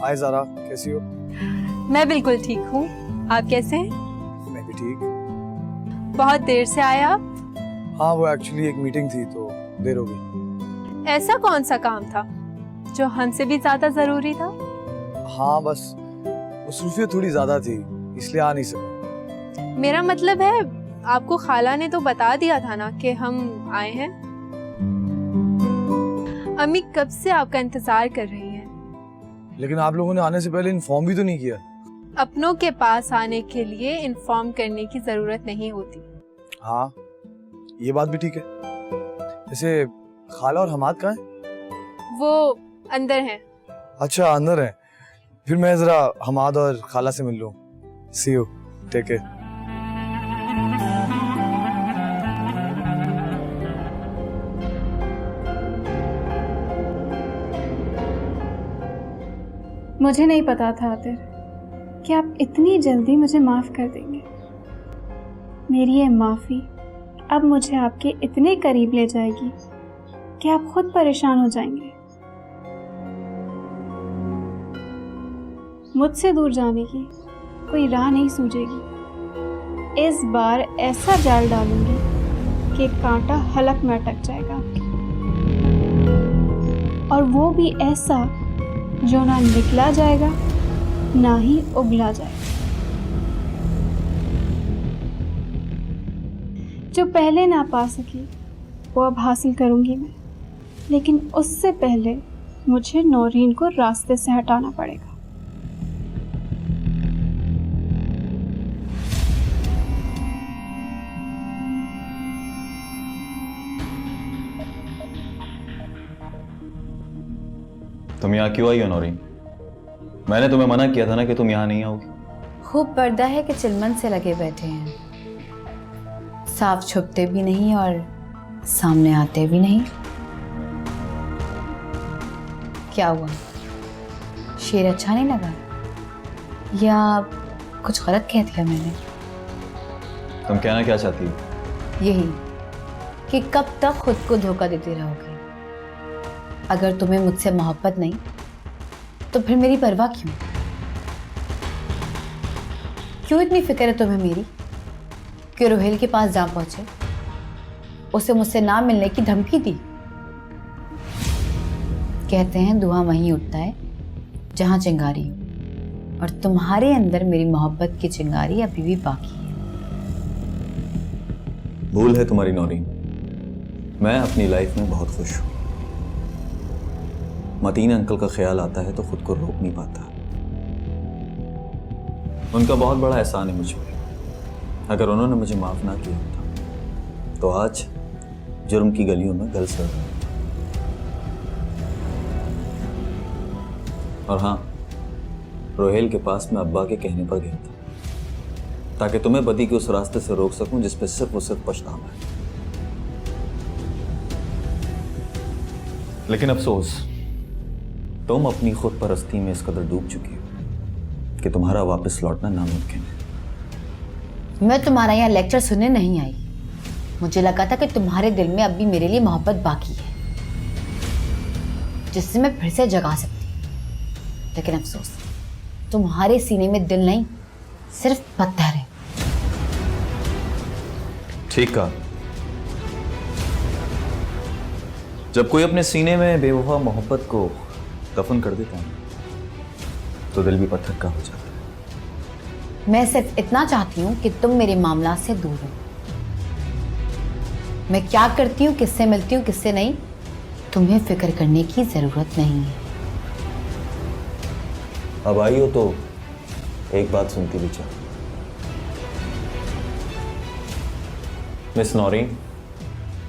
हाय ज़ारा, कैसी हो? मैं बिल्कुल ठीक हूँ, आप कैसे हैं? मैं भी ठीक। बहुत देर से आए आप? हाँ, वो एक्चुअली एक मीटिंग थी तो देर हो गई। ऐसा कौन सा काम था जो हमसे भी ज्यादा जरूरी था? हाँ, बस मसरूफियत थोड़ी ज्यादा थी, इसलिए आ नहीं सका। मेरा मतलब है आपको खाला ने तो बता दिया था ना कि हम आए हैं। अम्मी कब से आपका इंतजार कर रही हैं। लेकिन आप लोगों ने आने से पहले इन्फॉर्म भी तो नहीं किया। अपनों के पास आने के लिए इन्फॉर्म करने की जरूरत नहीं होती। हाँ, ये बात भी ठीक है। जैसे खाला और हमाद कहाँ हैं? वो अंदर हैं। अच्छा, अंदर हैं। फिर मैं जरा हमाद और खाला से मिल लूं। सी यू, टेक केयर। मुझे नहीं पता था आतिर कि आप इतनी जल्दी मुझे माफ़ कर देंगे। मेरी ये माफ़ी अब मुझे आपके इतने करीब ले जाएगी कि आप खुद परेशान हो जाएंगे। मुझसे दूर जाने की कोई राह नहीं सूझेगी। इस बार ऐसा जाल डालूंगी कि कांटा हलक में अटक जाएगा, और वो भी ऐसा जो ना निकला जाएगा ना ही उगला जाएगा। जो पहले ना पा सकी वो अब हासिल करूंगी मैं, लेकिन उससे पहले मुझे नौरीन को रास्ते से हटाना पड़ेगा। तुम यहाँ क्यों आई हो नौरीन? मैंने तुम्हें मना किया था ना कि तुम यहाँ नहीं आओगी। खूब पर्दा है कि चिलमन से लगे बैठे हैं, साफ छुपते भी नहीं और सामने आते भी नहीं। क्या हुआ, शेर अच्छा नहीं लगा या कुछ गलत कह दिया मैंने? तुम कहना क्या चाहती हो? यही कि कब तक खुद को धोखा देते रहोगे। अगर तुम्हें मुझसे मोहब्बत नहीं तो फिर मेरी परवाह क्यों? क्यों इतनी फिक्र है तुम्हें मेरी कि रोहेल के पास जा पहुंचे, उसे मुझसे ना मिलने की धमकी दी? कहते हैं धुआं वहीं उठता है जहां चिंगारी हो, और तुम्हारे अंदर मेरी मोहब्बत की चिंगारी अभी भी बाकी है। भूल है तुम्हारी नौरीन, मैं अपनी लाइफ में बहुत खुश हूँ। मतीन अंकल का ख्याल आता है तो खुद को रोक नहीं पाता। उनका बहुत बड़ा एहसान है मुझ पर। अगर उन्होंने मुझे माफ ना किया होता तो आज जुर्म की गलियों में गल सड़ रहा होता। और हाँ, रोहेल के पास मैं अब्बा के कहने पर गया था ताकि तुम्हें बदी के उस रास्ते से रोक सकूं जिस पे सिर्फ और सिर्फ पछतावा है। लेकिन अफसोस, तुम अपनी खुद परस्ती में इस कदर डूब चुकी हो कि तुम्हारा वापस लौटना नामुमकिन है। मैं तुम्हारा यहाँ लेक्चर सुनने नहीं आई। मुझे लगा था कि तुम्हारे दिल में अब भी मेरे लिए मोहब्बत बाकी है जिससे मैं फिर से जगा सकती हूँ। लेकिन अफसोस, तुम्हारे सीने में दिल नहीं, सिर्फ पत्थर है। ठीक कहा। जब कोई अपने सीने में बेवफा मोहब्बत को दफन कर देता है तो दिल भी पत्थर का हो जाता है। मैं सिर्फ इतना चाहती हूँ कि तुम मेरे मामला से दूर हो। मैं क्या करती हूँ, किससे मिलती हूँ, किससे नहीं, तुम्हें फिक्र करने की जरूरत नहीं है। अब आई हो तो एक बात सुनती भी चाह। मिस नौरीन,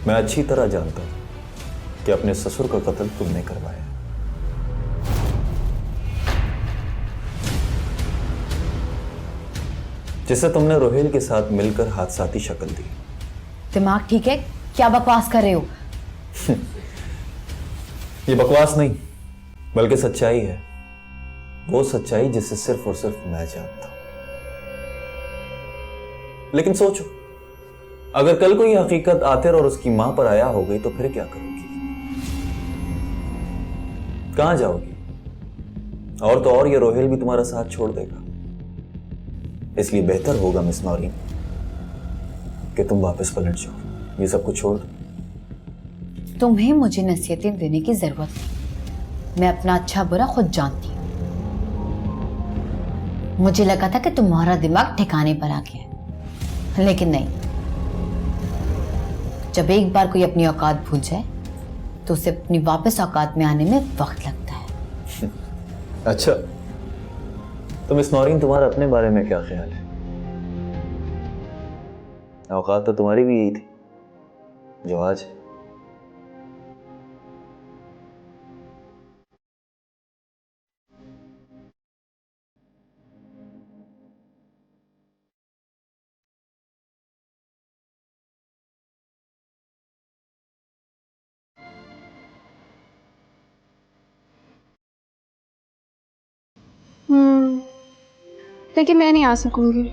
मैं अच्छी तरह जानता हूं कि अपने ससुर का कत्ल तुमने करवाया। जिसे तुमने रोहेल के साथ मिलकर हादसाती शक्ल दी। दिमाग ठीक है? क्या बकवास कर रहे हो? ये बकवास नहीं बल्कि सच्चाई है, वो सच्चाई जिसे सिर्फ और सिर्फ मैं जानता हूं। लेकिन सोचो, अगर कल को ये हकीकत आतिर और उसकी मां पर आया हो गई तो फिर क्या करोगी? कहां जाओगी? और तो और ये रोहेल भी तुम्हारा साथ छोड़ देगा। इसलिए बेहतर होगा मिस नौरीन कि तुम वापस पलट जाओ, ये सब कुछ छोड़ दो। तुम्हें मुझे नसीहतें देने की जरूरत नहीं, मैं अपना अच्छा बुरा खुद जानती हूँ। मुझे लगा था कि तुम्हारा दिमाग ठिकाने पर आ गया है, लेकिन नहीं। जब एक बार कोई अपनी औकात भूल जाए तो उसे अपनी वापस औकात में आने में वक्त लगता है। अच्छा, तो मिस नौरीन, तुम्हारा अपने बारे में क्या ख्याल है? औकात तो तुम्हारी भी यही थी जो आज है। लेकिन मैं नहीं आ सकूंगी।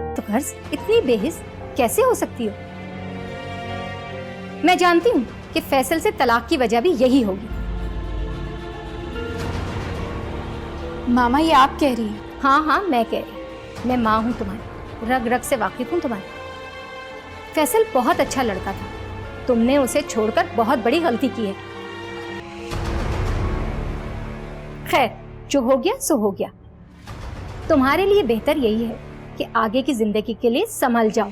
तो गर्ज इतनी बेहिस कैसे हो सकती हो? मैं जानती हूँ कि फैसल से तलाक की वजह भी यही होगी। मामा, ये आप कह रही हैं? हाँ हाँ, मैं कह रही हूँ। मैं माँ हूँ तुम्हारी, रग रग से वाकिफ हूँ तुम्हारी। फैसल बहुत अच्छा लड़का था, तुमने उसे छोड़कर बहुत बड़ी गलती की है। खैर, जो हो गया सो हो गया। तुम्हारे लिए बेहतर यही है कि आगे की जिंदगी के लिए संभल जाओ।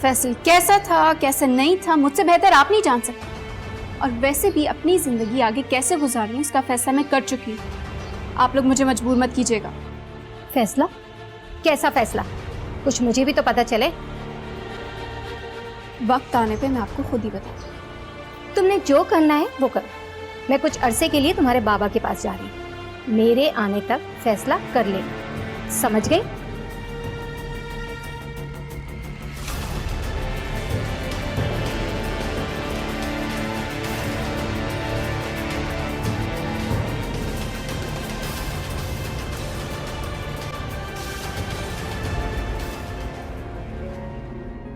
फैसल कैसा था कैसा नहीं था मुझसे बेहतर आप नहीं जान सकते, और वैसे भी अपनी जिंदगी आगे कैसे गुजारनी है उसका फैसला मैं कर चुकी हूँ। आप लोग मुझे मजबूर मत कीजिएगा। फैसला? कैसा फैसला? कुछ मुझे भी तो पता चले। वक्त आने पे मैं आपको खुद ही बताऊँ। तुमने जो करना है वो करो। मैं कुछ अरसे के लिए तुम्हारे बाबा के पास जा रही हूँ, मेरे आने तक फैसला कर लेना, समझ गई?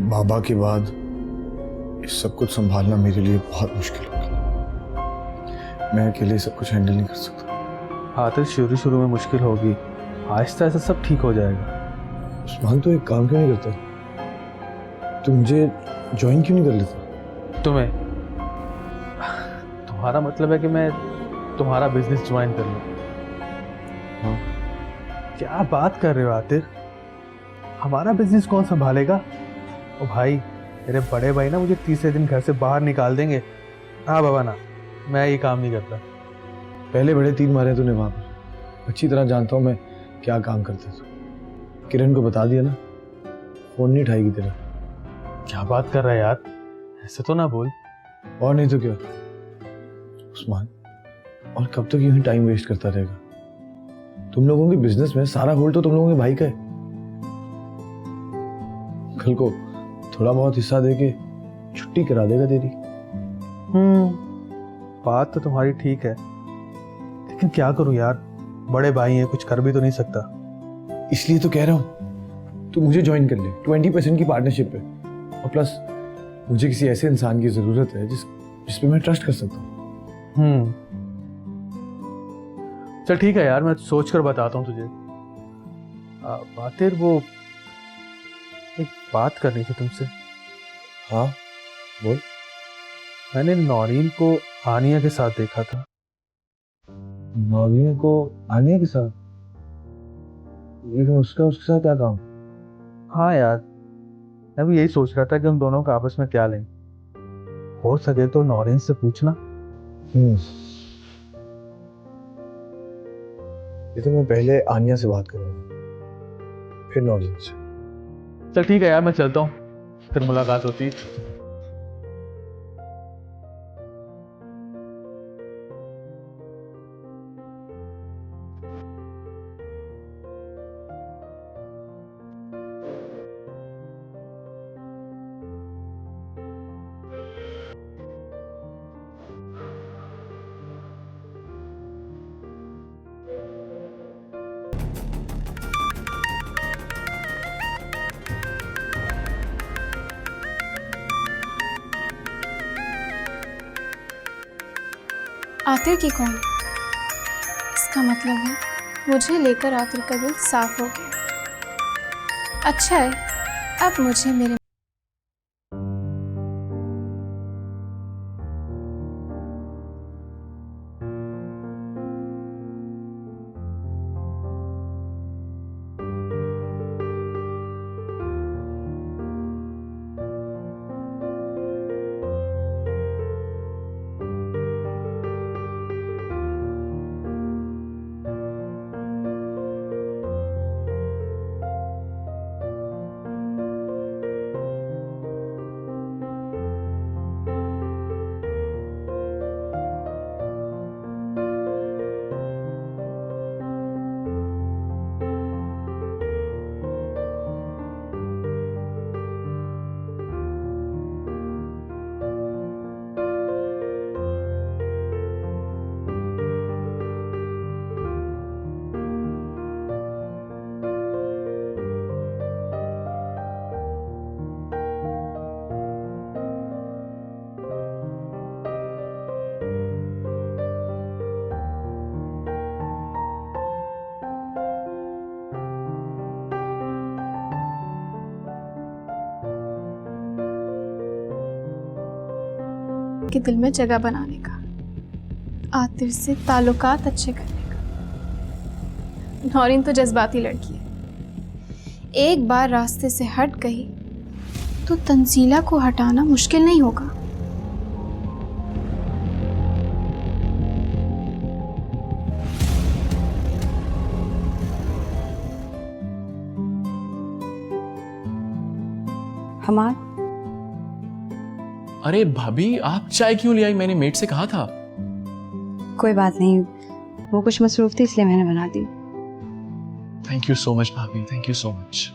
बाबा के बाद ये सब कुछ संभालना मेरे लिए बहुत मुश्किल हो गया। मैं अकेले सब कुछ हैंडल नहीं कर सकता। आतिश, शुरू शुरू में मुश्किल होगी, आहिस्ता आहिस्ता सब ठीक हो जाएगा। उस्मान, तो एक काम क्यों नहीं करता? तू मुझे ज्वाइन क्यों नहीं कर लेता? तुम्हें? तुम्हारा मतलब है कि मैं तुम्हारा बिजनेस ज्वाइन कर लूं? हाँ? क्या बात कर रहे हो आतिश? हमारा बिजनेस कौन संभालेगा? ओ भाई, मेरे बड़े भाई ना मुझे तीसरे दिन घर से बाहर निकाल देंगे। हाँ बाबा ना, मैं ये काम नहीं करता। पहले बड़े तीन मारे तूने वहां पर, अच्छी तरह जानता हूँ मैं क्या काम करते तू। किरण को बता दिया ना, फोन नहीं उठाएगी तेरा। क्या बात कर रहा है यार, ऐसे तो ना बोल। और नहीं तो क्या उस्मान, और कब तक यूं ही टाइम वेस्ट करता रहेगा? तुम लोगों के बिजनेस में सारा होल्ड तो तुम लोगों के भाई का है। कल को थोड़ा बहुत हिस्सा देके छुट्टी करा देगा तेरी। बात तो तुम्हारी ठीक है, लेकिन क्या करूं यार, बड़े भाई हैं, कुछ कर भी तो नहीं सकता। इसलिए तो कह रहा हूं तू मुझे ज्वाइन कर ले 20% की पार्टनरशिप पे। और प्लस मुझे किसी ऐसे इंसान की जरूरत है जिस पे मैं ट्रस्ट कर सकता हूँ। चल ठीक है यार, मैं सोच कर बताता हूँ तुझे। बातें वो एक बात करनी थी तुमसे। हाँ बोल। मैंने नौरीन को आनिया के साथ देखा था। नौरीन को आनिया के साथ? लेकिन उसके साथ क्या काम? हाँ यार, मैं भी यही सोच रहा था कि उन दोनों का आपस में क्या लें। हो सके तो नौरीन से पूछना। ये तो मैं पहले आनिया से बात करूँगा, फिर नौरीन से। चल ठीक है यार, मैं चलता हूँ, फिर मुलाकात होती है। आतिर की कॉल, इसका मतलब है मुझे लेकर आतिर का दिल साफ हो गया। अच्छा है, अब मुझे मेरे के दिल में जगह बनाने का, आतिर से ताल्लुकात अच्छे करने का। नौरीन तो जज्बाती लड़की है, एक बार रास्ते से हट गई तो तंजीला को हटाना मुश्किल नहीं होगा। हमार अरे भाभी, आप चाय क्यों ले आई? मैंने मेट से कहा था। कोई बात नहीं, वो कुछ मसरूफ थी इसलिए मैंने बना दी। थैंक यू सो मच भाभी, thank you so much.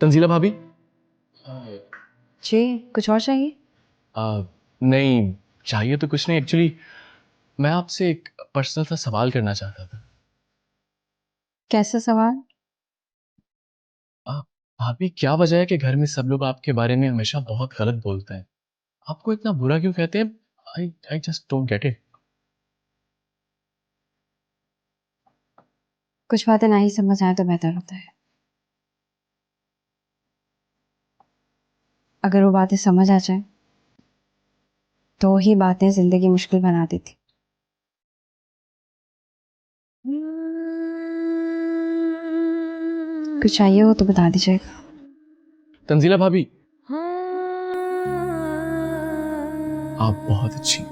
Tanzila भाभी, जी कुछ और चाहिए? नहीं चाहिए तो कुछ नहीं, एक्चुअली मैं आपसे एक पर्सनल सा सवाल करना चाहता था। कैसा सवाल? भाभी, क्या वजह है कि घर में सब लोग आपके बारे में हमेशा बहुत गलत बोलते हैं? आपको इतना बुरा क्यों कहते हैं? I just don't get it. कुछ बातें ना ही समझ आए तो बेहतर होता है। अगर वो बातें समझ आ जाए तो ही बातें जिंदगी मुश्किल बना देती। कुछ चाहिए हो तो बता दीजिएगा। तंजीला भाभी, आप बहुत अच्छी।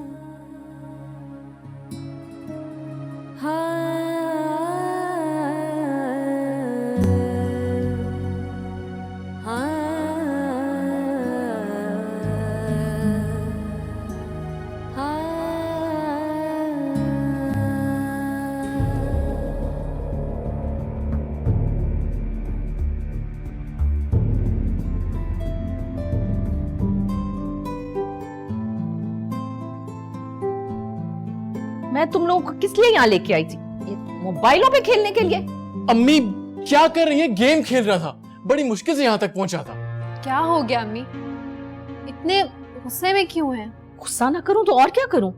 मैं तुम लोगों को किस लिए यहाँ लेके आई थी? ये मोबाइलों पे खेलने के लिए? अम्मी क्या कर रही है? गेम खेल रहा था, बड़ी मुश्किल से यहाँ तक पहुंचा था। क्या हो गया अम्मी, इतने गुस्से में क्यों हैं? गुस्सा ना करूं तो और क्या करूं?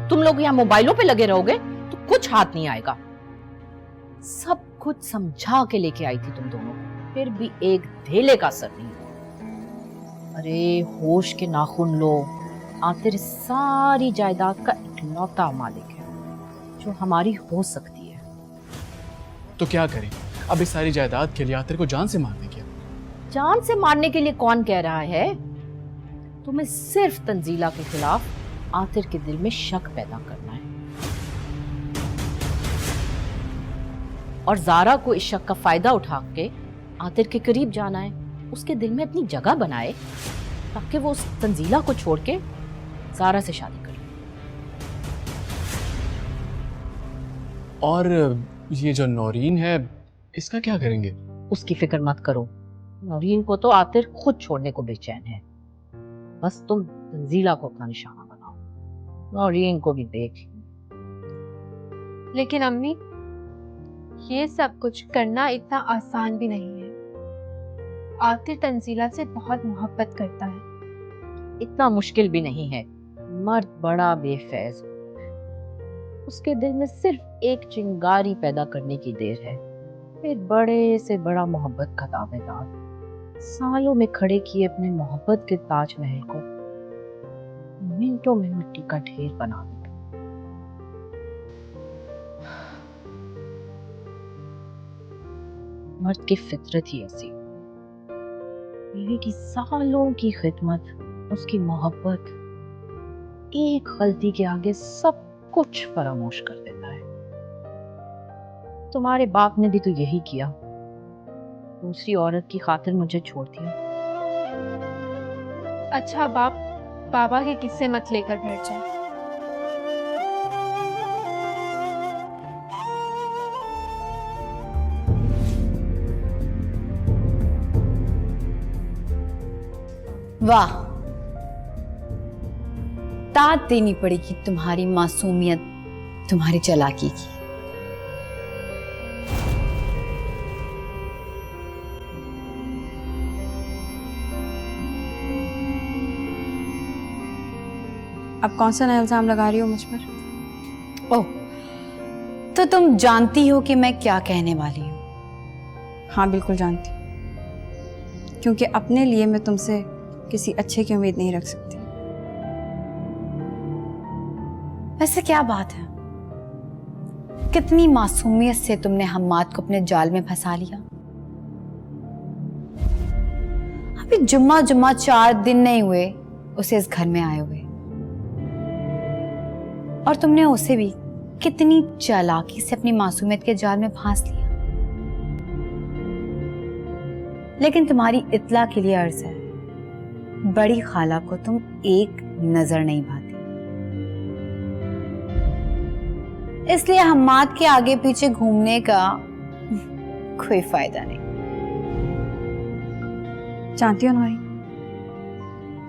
तुम लोग यहाँ मोबाइलों पे लगे रहोगे तो कुछ हाथ नहीं आएगा। सब कुछ समझा के लेके आई थी तुम दोनों को, फिर भी एक धेले का असर नहीं। अरे होश के नाखून लो, आतिर सारी जायदाद का इकलौता मालिक है जो हमारी हो सकती है। तो क्या करें? अब इस सारी जायदाद के लिए आतिर को जान से मारने क्या? जान से मारने के लिए कौन कह रहा है? तुम्हें सिर्फ तंजीला के खिलाफ आतिर के दिल में शक पैदा करना है और जारा को इस शक का फायदा उठा के आतिर के करीब जाना है, उसके दिल में अपनी जगह बनाए ताकि वो उस तंजीला को छोड़ के जारा से शादी करे। और ये जो नौरीन है इसका क्या करेंगे? उसकी फिक्र मत करो, नौरीन को तो आतिर खुद छोड़ने को बेचैन है। बस तुम तंजीला को अपना निशाना बनाओ, नौरीन को भी देख। लेकिन अम्मी, ये सब कुछ करना इतना आसान भी नहीं है। आतिर तंजीला से बहुत मोहब्बत करता है। इतना मुश्किल भी नहीं है। मर्द बड़ा बेफैज, उसके दिल में सिर्फ एक चिंगारी पैदा करने की देर है, फिर बड़े से बड़ा मोहब्बत का दावेदार सालों में खड़े किए अपने मोहब्बत के ताजमहल को मिनटों में मिट्टी का ढेर बना देगा। मर्द की फितरत ही ऐसी। बीवी की सालों की खिदमत, उसकी मोहब्बत एक गलती के आगे सब कुछ फरामोश कर देता है। तुम्हारे बाप ने भी तो यही किया, दूसरी औरत की खातिर मुझे छोड़ दिया। अच्छा बाप, बाबा के किस्से मत लेकर बैठ जाए। वाह, दाद देनी पड़ेगी तुम्हारी मासूमियत, तुम्हारी चालाकी की। अब कौन सा नया इल्जाम लगा रही हो मुझ पर? ओह, तो तुम जानती हो कि मैं क्या कहने वाली हूँ? हाँ बिल्कुल जानती हूँ, क्योंकि अपने लिए मैं तुमसे किसी अच्छे की उम्मीद नहीं रख सकती। वैसे क्या बात है, कितनी मासूमियत से तुमने हम्माद को अपने जाल में फंसा लिया। अभी जुम्मा 4 दिन नहीं हुए उसे इस घर में आए हुए, और तुमने उसे भी कितनी चालाकी से अपनी मासूमियत के जाल में फांस लिया। लेकिन तुम्हारी इत्ला के लिए अर्ज है, बड़ी खाला को तुम एक नजर नहीं भाती, इसलिए हम्माद के आगे पीछे घूमने का कोई फायदा नहीं। जानती हो नौरी,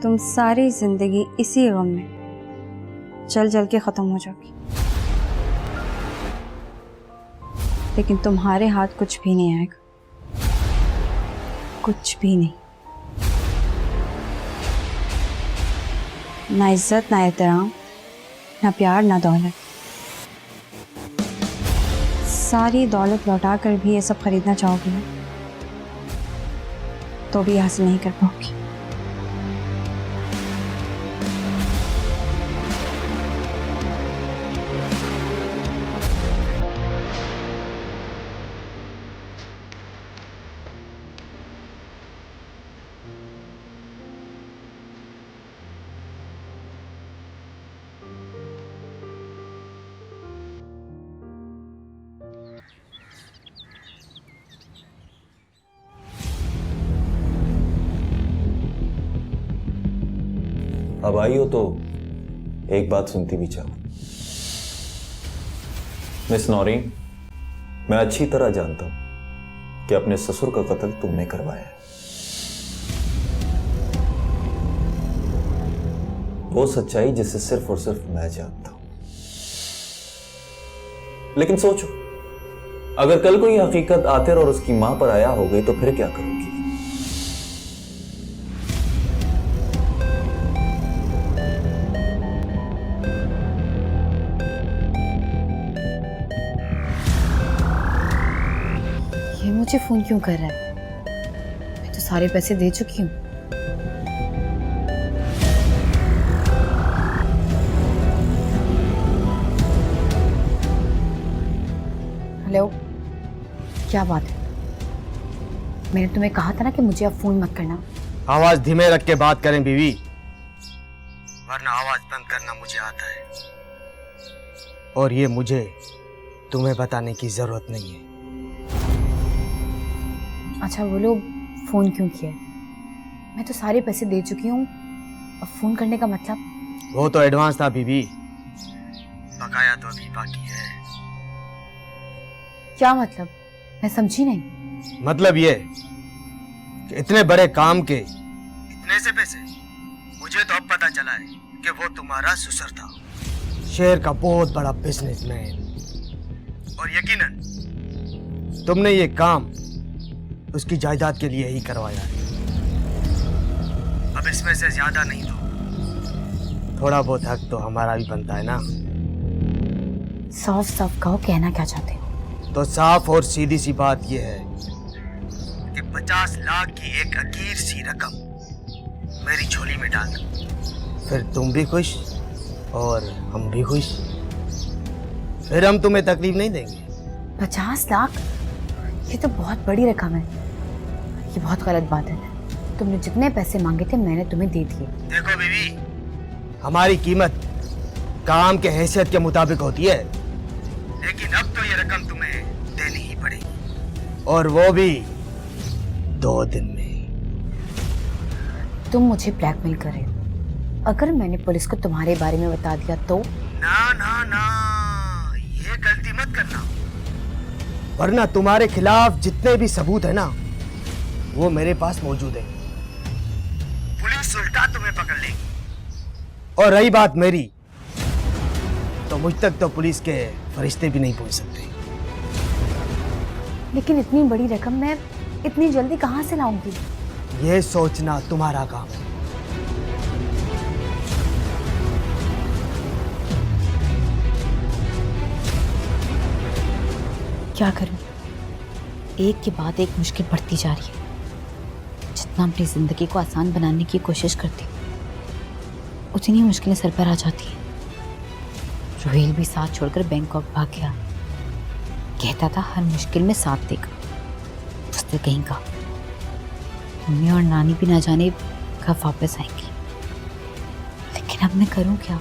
तुम सारी जिंदगी इसी गम में जल जल के खत्म हो जाओगी, लेकिन तुम्हारे हाथ कुछ भी नहीं आएगा, कुछ भी नहीं। ना इज्जत, ना एहतराम, ना प्यार, ना दौलत। सारी दौलत लौटा कर भी ये सब खरीदना चाहोगी ना, तो भी हासिल नहीं कर पाओगी। अब आई हो तो एक बात सुनती भी चाहूं। मिस नौरीन, मैं अच्छी तरह जानता हूं कि अपने ससुर का कत्ल तुमने करवाया है। वो सच्चाई जिसे सिर्फ और सिर्फ मैं जानता हूं। लेकिन सोचो, अगर कल को ये हकीकत आतिर और उसकी मां पर आया हो गई तो फिर क्या करोगी? मुझे फोन क्यों कर रहा है? मैं तो सारे पैसे दे चुकी हूँ। हेलो, क्या बात है? मैंने तुम्हें कहा था ना कि मुझे अब फोन मत करना। आवाज धीमे रख के बात करें बीवी, वरना आवाज बंद करना मुझे आता है, और ये मुझे तुम्हें बताने की जरूरत नहीं है। अच्छा वो लोग फोन क्यों किया? मैं तो सारे पैसे दे चुकी हूँ, अब फोन करने का मतलब? वो तो एडवांस था बीबी, बकाया तो अभी बाकी है। क्या मतलब? मैं समझी नहीं। मतलब ये कि इतने बड़े काम के इतने से पैसे, मुझे तो अब पता चला है कि वो तुम्हारा ससुर था, शहर का बहुत बड़ा बिजनेसमैन, और यकीनन तुमने ये काम उसकी जायदाद के लिए ही करवाया है। अब इसमें से ज्यादा नहीं तो थोड़ा बहुत हक तो हमारा भी बनता है ना। साफ साफ कहो, कहना क्या चाहते हो? तो साफ और सीधी सी बात यह है कि 50 लाख की एक अकीर सी रकम मेरी झोली में डाल दो, फिर तुम भी खुश और हम भी खुश, फिर हम तुम्हें तकलीफ नहीं देंगे। 50 लाख? ये तो बहुत बड़ी रकम है। ये बहुत गलत बात है। तुमने जितने पैसे मांगे थे मैंने तुम्हें दे दिए। देखो बीवी, हमारी कीमत काम के हैसियत के मुताबिक होती है, लेकिन अब तो ये रकम तुम्हें देनी ही पड़ेगी, और वो भी 2 दिन में। तुम मुझे ब्लैकमेल कर रहे हो। अगर मैंने पुलिस को तुम्हारे बारे में बता दिया तो? ना ना ना, ये गलती मत करना, वरना तुम्हारे खिलाफ जितने भी सबूत है ना वो मेरे पास मौजूद है। पुलिस उल्टा तुम्हें पकड़ लेगी, और रही बात मेरी, तो मुझ तक तो पुलिस के फरिश्ते भी नहीं पहुंच सकते। लेकिन इतनी बड़ी रकम मैं इतनी जल्दी कहां से लाऊंगी? ये सोचना तुम्हारा काम है। क्या करूं? एक के बाद एक मुश्किल बढ़ती जा रही है। जितना अपनी जिंदगी को आसान बनाने की कोशिश करती हूँ, उतनी मुश्किलें सर पर आ जाती हैं। रोहेल भी साथ छोड़कर बैंकॉक भाग गया। कहता था हर मुश्किल में साथ देगा। उसने कहीं का मम्मी और नानी भी ना जाने कब वापस आएंगी। लेकिन अब मैं करूं क्या?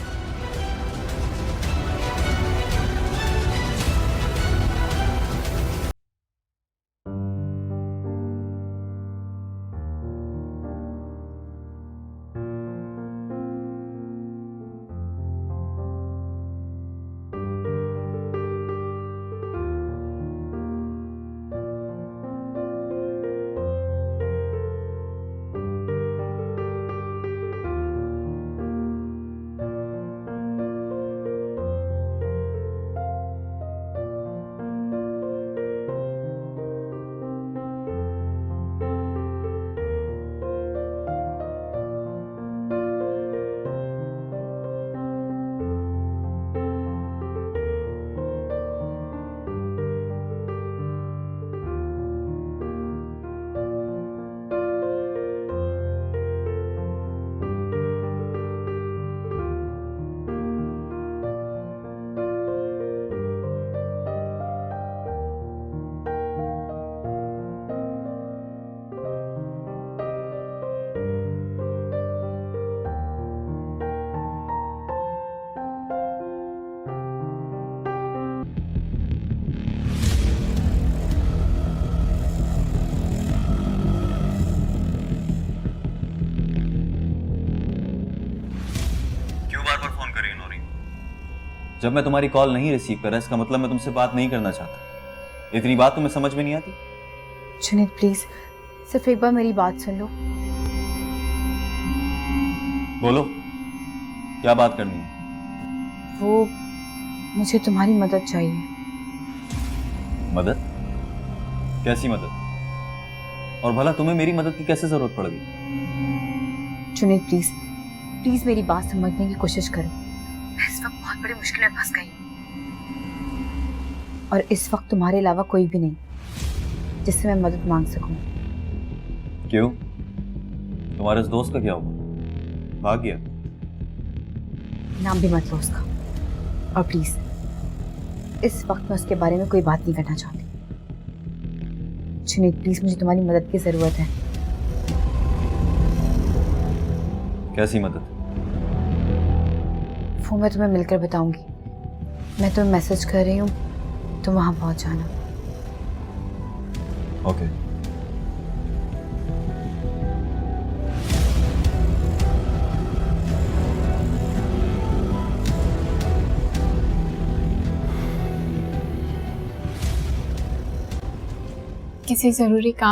जब मैं तुम्हारी कॉल नहीं रिसीव कर रहा, इसका मतलब मैं तुमसे बात नहीं करना चाहता। इतनी बात तुम्हें समझ में नहीं आती? जुनैद प्लीज सिर्फ एक बार मेरी बात सुन लो। बोलो, क्या बात करनी है? वो मुझे तुम्हारी मदद चाहिए। मदद? कैसी मदद? और भला तुम्हें मेरी मदद की कैसे जरूरत पड़ गई? जुनैद प्लीज प्लीज मेरी बात समझने की कोशिश करो। मैं इस वक्त बहुत बड़ी मुश्किल में फंस गई हूँ, और इस वक्त तुम्हारे अलावा कोई भी नहीं जिससे मैं मदद मांग सकूं। क्यों? तुम्हारे इस दोस्त का क्या हुआ? भाग गया? नाम भी मत लो उसका, और प्लीज इस वक्त मैं उसके बारे में कोई बात नहीं करना चाहती। जुनैद प्लीज मुझे तुम्हारी मदद की जरूरत है। कैसी मदद? वो मैं तुम्हें मिलकर बताऊंगी। मैं तुम्हें मैसेज कर रही हूँ, तुम वहां पहुंच जाना। ओके। किसी जरूरी काम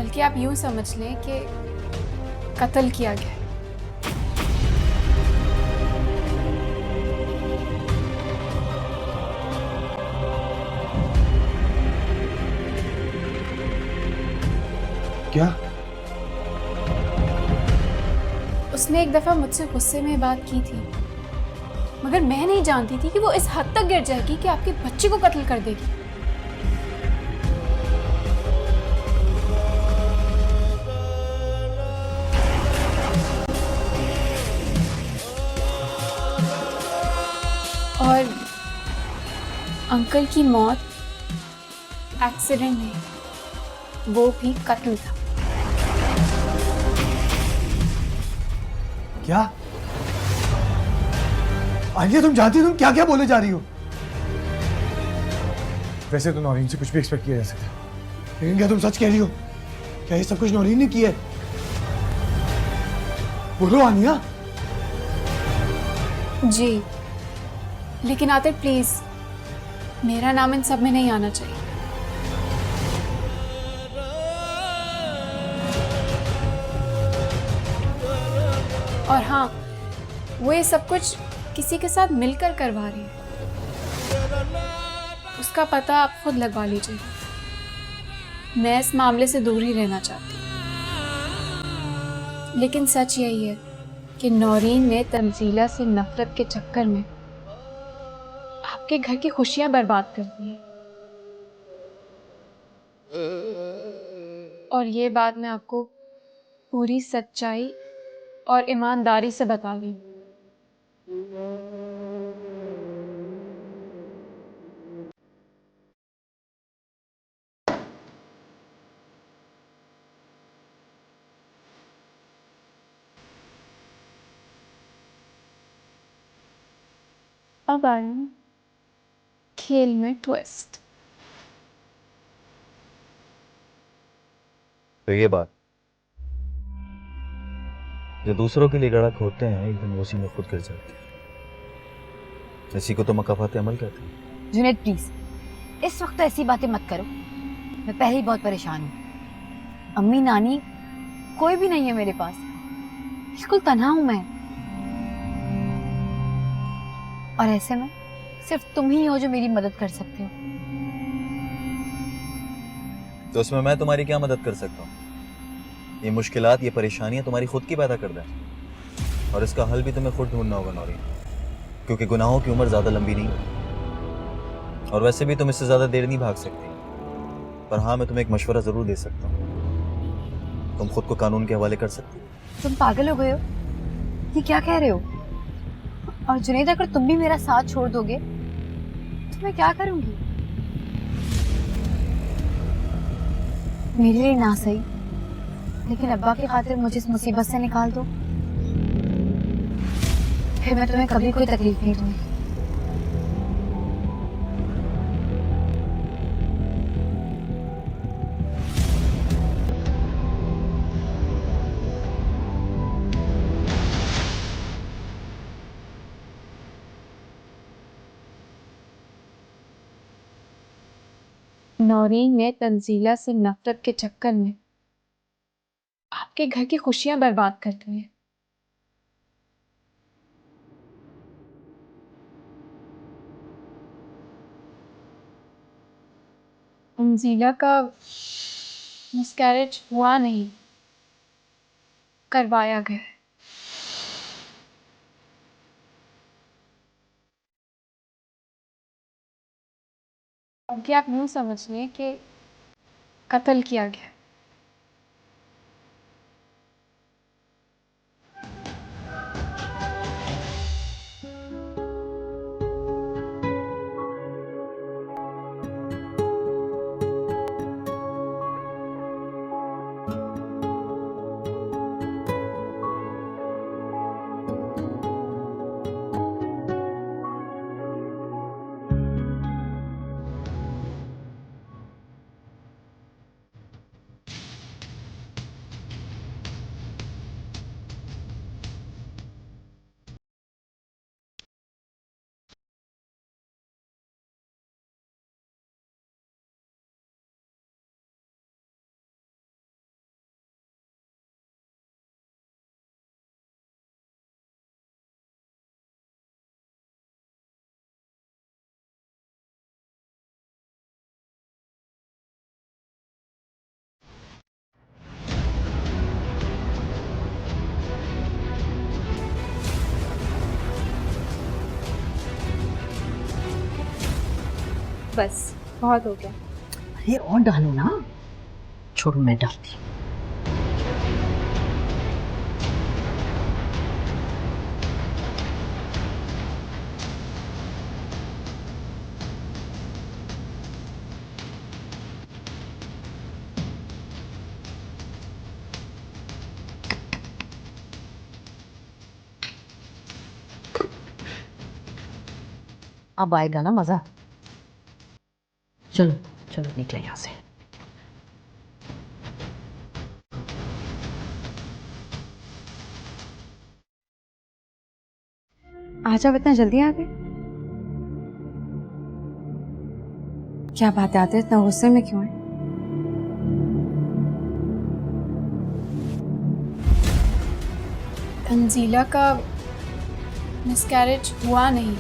कि आप यूं समझ लें कि कत्ल किया गया है। क्या? उसने एक दफा मुझसे गुस्से में बात की थी, मगर मैं नहीं जानती थी कि वो इस हद तक गिर जाएगी कि आपके बच्चे को कत्ल कर देगी। और अंकल की मौत एक्सीडेंट नहीं, वो भी कत्ल था। क्या? आलिया, तुम जानती हो तुम क्या क्या बोले जा रही हो? वैसे तो नौरीन से कुछ भी एक्सपेक्ट किया जा सकता है, लेकिन क्या तुम सच कह रही हो? क्या ये सब कुछ नौरीन ने किया है? बोलो आनिया। जी, लेकिन आतिर प्लीज, मेरा नाम इन सब में नहीं आना चाहिए। और हाँ, वो ये सब कुछ किसी के साथ मिलकर करवा रही है, उसका पता आप खुद लगवा लीजिए। मैं इस मामले से दूर ही रहना चाहती हूँ, लेकिन सच यही है कि नौरीन ने तंजीला से नफरत के चक्कर में आपके घर की खुशियां बर्बाद कर दी हैं। और ये बात मैं आपको पूरी सच्चाई और ईमानदारी से बता रही हूँ। अब आए खेल में ट्विस्ट। तो ये बात जो दूसरों के लिए गड़ा खोदते हैं, एक दिन उसी में खुद गिर जाते हैं। इसी को तो मकाफात अमल कहते हैं। जुनैद प्लीज, इस वक्त ऐसी बातें मत करो। मैं पहले ही बहुत परेशान हूँ। अम्मी नानी कोई भी नहीं है मेरे पास, बिल्कुल तन्हा हूं मैं। और ऐसे में सिर्फ तुम ही हो जो मेरी मदद कर सकते हो। तो उसमें मैं तुम्हारी क्या मदद कर सकता हूँ? ये मुश्किलात, ये परेशानियां तुम्हारी खुद की पैदा कर दें, और इसका हल भी तुम्हें खुद ढूंढना होगा नौरीन, क्योंकि गुनाहों की उम्र ज़्यादा लंबी नहीं है, और वैसे भी तुम इससे ज़्यादा देर नहीं भाग सकती। पर हाँ, मैं तुम्हें एक मशवरा ज़रूर दे सकता हूँ, तुम खुद को कानून के हवाले कर सकती हो। तुम पागल हो गए हो? ये क्या कह रहे हो? और जुनैद, अगर तुम भी मेरा साथ छोड़ दोगे तो मैं क्या करूंगी? मेरे लिए ना सही, लेकिन अब्बा की खातिर मुझे इस मुसीबत से निकाल दो, फिर मैं तुम्हें कभी कोई तकलीफ नहीं दूंगी। नौरीन ने तंजीला से नफरत के चक्कर में आपके घर की खुशियां बर्बाद कर दी हैं। तंजीला का मिसकैरेज हुआ नहीं, करवाया गया है। अब आप यूँ समझ लें कि कत्ल किया गया। बस बहुत हो गया। अरे और डालो ना। छोड़ो, मैं डालती हूँ। अब आएगा ना मजा। चलो चलो निकले यहाँ से। आज आप इतना जल्दी आ गए? क्या बात है, आते इतना गुस्से में क्यों है? तंजीला का मिसकैरेज हुआ नहीं,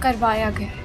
करवाया गया है।